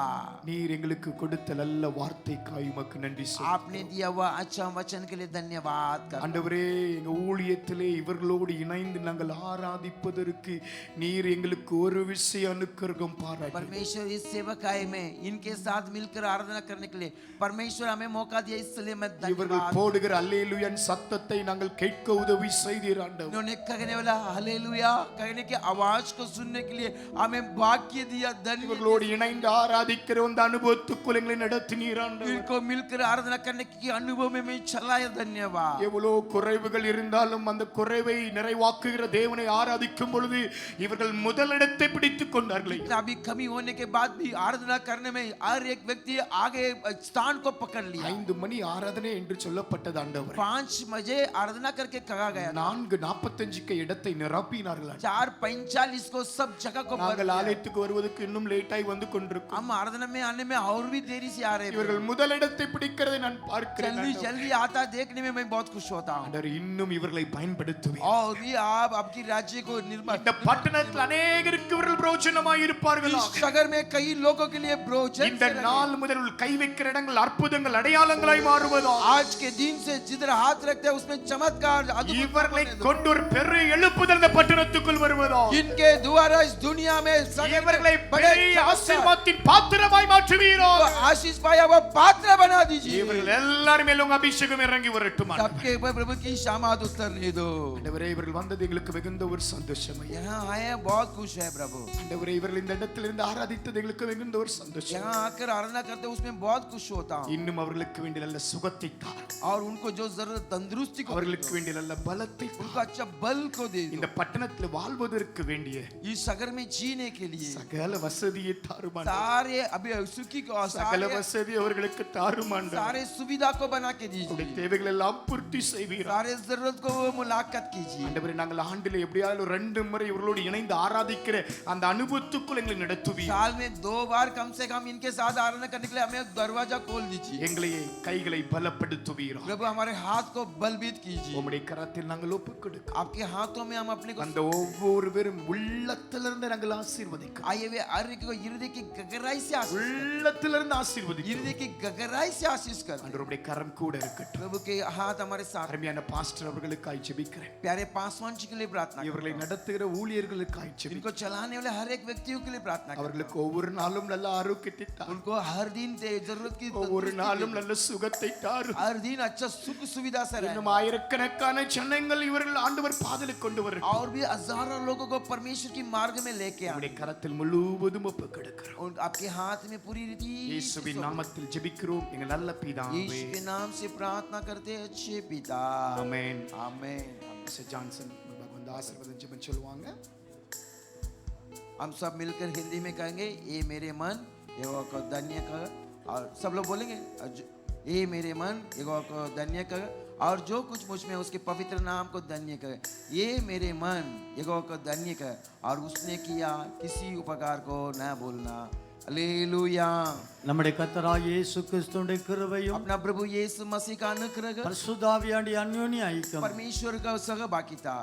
நீர் எங்களுக்கு கொடுத்த நல்ல வார்த்தைக்காய் உமக்கு நன்றி आपने சொல்லுகிறோம். दिया हुआ अच्छा वचन के लिए धन्यवाद करते हैं. ஆண்டவரே, எங்க ஊழியத்திலே இவர்களோடு இணைந்து நாங்கள் ஆராதிப்பதற்கு நீர் எங்களுக்கு ஒரு விஷயம் அனுக்கிரகம் பாராட்டி. परमेश्वर इस सेवकाई में इनके साथ मिलकर आराधना करने के लिए परमेश्वर हमें मौका दिया, इसलिए मैं இவர்கள் धन्यवाद. போடுகிற அல்லேலூயான் சத்தத்தை நாங்கள் கேட்க உதவி செய்தீர் ஆண்டவர். उन्होंने कहने वाला हालेलुया कहने की आवाज को सुनने के लिए हमें भाग्य दिया. धन्यवाद. இவர்களோடு இணைந்து ஆராதிக்கிற அந்த அனுபவத்துக்குள் எங்களை நடத்தினீர் ஆண்டவர். इनको मिलकर आराधना करने की अनुभव में मैं चलाया. धन्यवाद. எவ்வளோ குறைவுகள் இருந்தாலும் அந்த குறைவை நிறைவாக்குகிற தேவனை ஆராதிக்கும் பொழுது இவர்கள் முதலிடத்தை பிடித்துக் கொண்டார்கள். इतना भी कमी होने के बाद भी आराधना करने में हर एक व्यक्ति आगे स्थान को पकड़ लिया. 5 மணி ஆராதனை என்று சொல்லப்பட்டது ஆண்டவர். 5 बजे आराधना करके कहा गया. 4:45க்கு இடத்தை நிரப்பினார்கள். 4:45 को सब जगह को भर நாங்கள் दिया. ஆலயத்துக்கு வருவதற்கு இன்னும் லேட்டாய் வந்து கொண்டிருக்கோம். हम आराधना में आने में और भी देरी से आ रहे हैं. இவர்கள் முதலிடத்தை பிடிக்கிறதை நான் பார்க்கிறேன். जल्दी जल्दी आता देखने में मैं बहुत खुश होता हूँ. ஆண்டவர், இன்னும் இவர்களை பயன்படுத்துவீர். और भी आप आपकी राज्य को निर्माण. இந்த பட்டணத்தில் அநேகருக்கு இவர்கள் பிரயோஜனமாய் இருப்பார்கள். इस शहर में कई लोगों के लिए ब्रोचन இந்த நாள் முதல் கை வைக்கிற இடங்கள் அற்புதங்கள் அடையாளங்களாய் மாறுவதா. आज के दिन से जिधर हाथ रखते हैं उसमें चमत्कार अद्भुत இவர்களை होने दो. கொண்டு ஒரு பெரிய எழுப்புதல் இந்த பட்டணத்துக்குள் வருவதா. इनके द्वारा इस दुनिया में இவர்களை बड़े பெரிய ஆசீர்வாதத்தின் பாத்திரமாய் மாற்றுவீரோ. आशीष पाया वो पात्र बना दीजिए. இவர்கள் எல்லாரும் மேலும் அபிஷேகம் இறங்கி வரட்டும். सबके ऊपर प्रभु की शामात उतरने दो. ஆண்டவரே, இவர்கள் வந்தது எங்களுக்கு மிகுந்த ஒரு சந்தோஷம். यहाँ आए हैं बहुत खुश है प्रभु. ஆண்டவரே, இவர்கள் இந்த இடத்தில் இருந்து ஆராதித்தது எங்களுக்கு மிகுந்த ஒரு சந்தோஷம். यहाँ आकर आराधना करते हैं उसमें बहुत खुश होता हूँ. இன்னும் அவர்களுக்கு வேண்டிய நல்ல சுகத்தை தார். और उनको जो जरूरत तंदुरुस्ती को அவர்களுக்கு வேண்டிய நல்ல பலத்தை தார். उनको अच्छा बल को दे दो. இந்த பட்டணத்தில் வாழ்வதற்கு வேண்டிய इस शहर में जीने के लिए சகல வசதியை தாருமான். सारे अभी सुखी को சகல सारे வசதி அவர்களுக்கு தாருமான். सारे सुविधा को बना के அவருடைய दीजिए. தேவைகள் எல்லாம் பூர்த்தி செய்வீர். सारे जरूरत को वो मुलाकात कीजिए. ஆண்டவரே, நாங்கள் ஆண்டிலே எப்படியாவது 2 முறை இவர்களோடு இணைந்து ஆராதிக்கிற அந்த அனுபவத்துக்குள் எங்களை நடத்துவீர். साल में 2 बार कम से कम इनके साथ आराधना करने के लिए हमें दरवाजा खोल दीजिए. எங்களை கைகளை பலப்படுத்துவீர். प्रभु हमारे हाथ को बलबीत कीजिए. உம்முடைய கரத்தில் நாங்கள் ஒப்புக் கொடுக்கிறோம். आपके हाथों में हम अपने को அந்த ஒவ்வொருவரும் உள்ளத்திலிருந்து நாங்கள் ஆசீர்வதிக்கிறோம். आए हुए हर एक को हृदय की गहराई से आशीष உள்ளத்திலிருந்து ஆசீர்வதிக்கிறோம். हृदय की गहराई से आशीष कर. ஆண்டவருடைய கரம் கூட இருக்கட்டும். प्रभु के हाथ हमारे साथ. அருமையான பாஸ்டர் அவர்களுக்காய் ஜெபிக்கிறேன். प्यारे पासवान जी के लिए प्रार्थना இவர்களை करता हूं. நடத்துகிற ஊழியர்களுக்காய் ஜெபிக்கிறேன். इनको चलाने वाले हर एक व्यक्तियों के लिए प्रार्थना करता அவர்களுக்கு ஒவ்வொரு நாளும் நல்ல ஆரோக்கியத்தை हूं. தார். उनको हर दिन जरूरत की ஒவ்வொரு நாளும் நல்ல சுகத்தை தார். हर दिन अच्छा सुख सुविधा से रहे. இன்னும் ஆயிரக்கணக்கான ஜனங்கள் இவர்கள் ஆண்டவர் பாதலுக்கு கொண்டு வர. और भी हजारों लोगों को परमेश्वर की मार्ग में लेके आए. உம்முடைய கரத்தில் முழுவதும் ஒப்புக் கொடுக்கிறோம். और आपके हाथ में पूरी रीति இயேசுவின் நாமத்தில் ஜெபிக்கிறோம் எங்கள் நல்ல பிதாவே. यीशु के नाम से प्रार्थना करते हैं अच्छे पिता. ஆமென். आमेन. மிஸ்டர் ஜான்சன் பகவான் ஆசீர்வாதம் ஜெபம் சொல்லுவாங்க. हम सब मिलकर हिंदी में कहेंगे, ये मेरे मन यहोवा को धन्य कर. और सब लोग बोलेंगे, ये मेरे मन यहोवा को धन्य कर, और जो कुछ मुझ में उसके पवित्र नाम को धन्य कर. ये मेरे मन यहोवा को धन्य कर, और उसने किया किसी उपकार को न भूलना. हालेलुया. நம்முடைய கர்த்தராகிய இயேசு கிறிஸ்துவின் கிருபையும் अपना प्रभु यीशु मसीह का अनुग्रह, பரிசுத்த ஆவியானவருடைய அந்யோன்ய ஐக்கியம் परमेश्वर का सहभागिता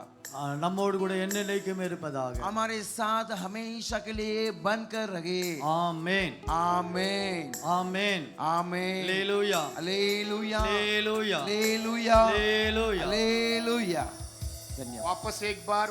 நம்மோடு கூட என்னைக்கும் இருப்பதாக. हमारे साथ हमेशा के लिए बनकर रहे. ஆமென். आमेन. ஆமென். आमेन. அல்லேலூயா. हालेलुया. அல்லேலூயா. हालेलुया. அல்லேலூயா. हालेलुया. धन्यवाद. वापस एक बार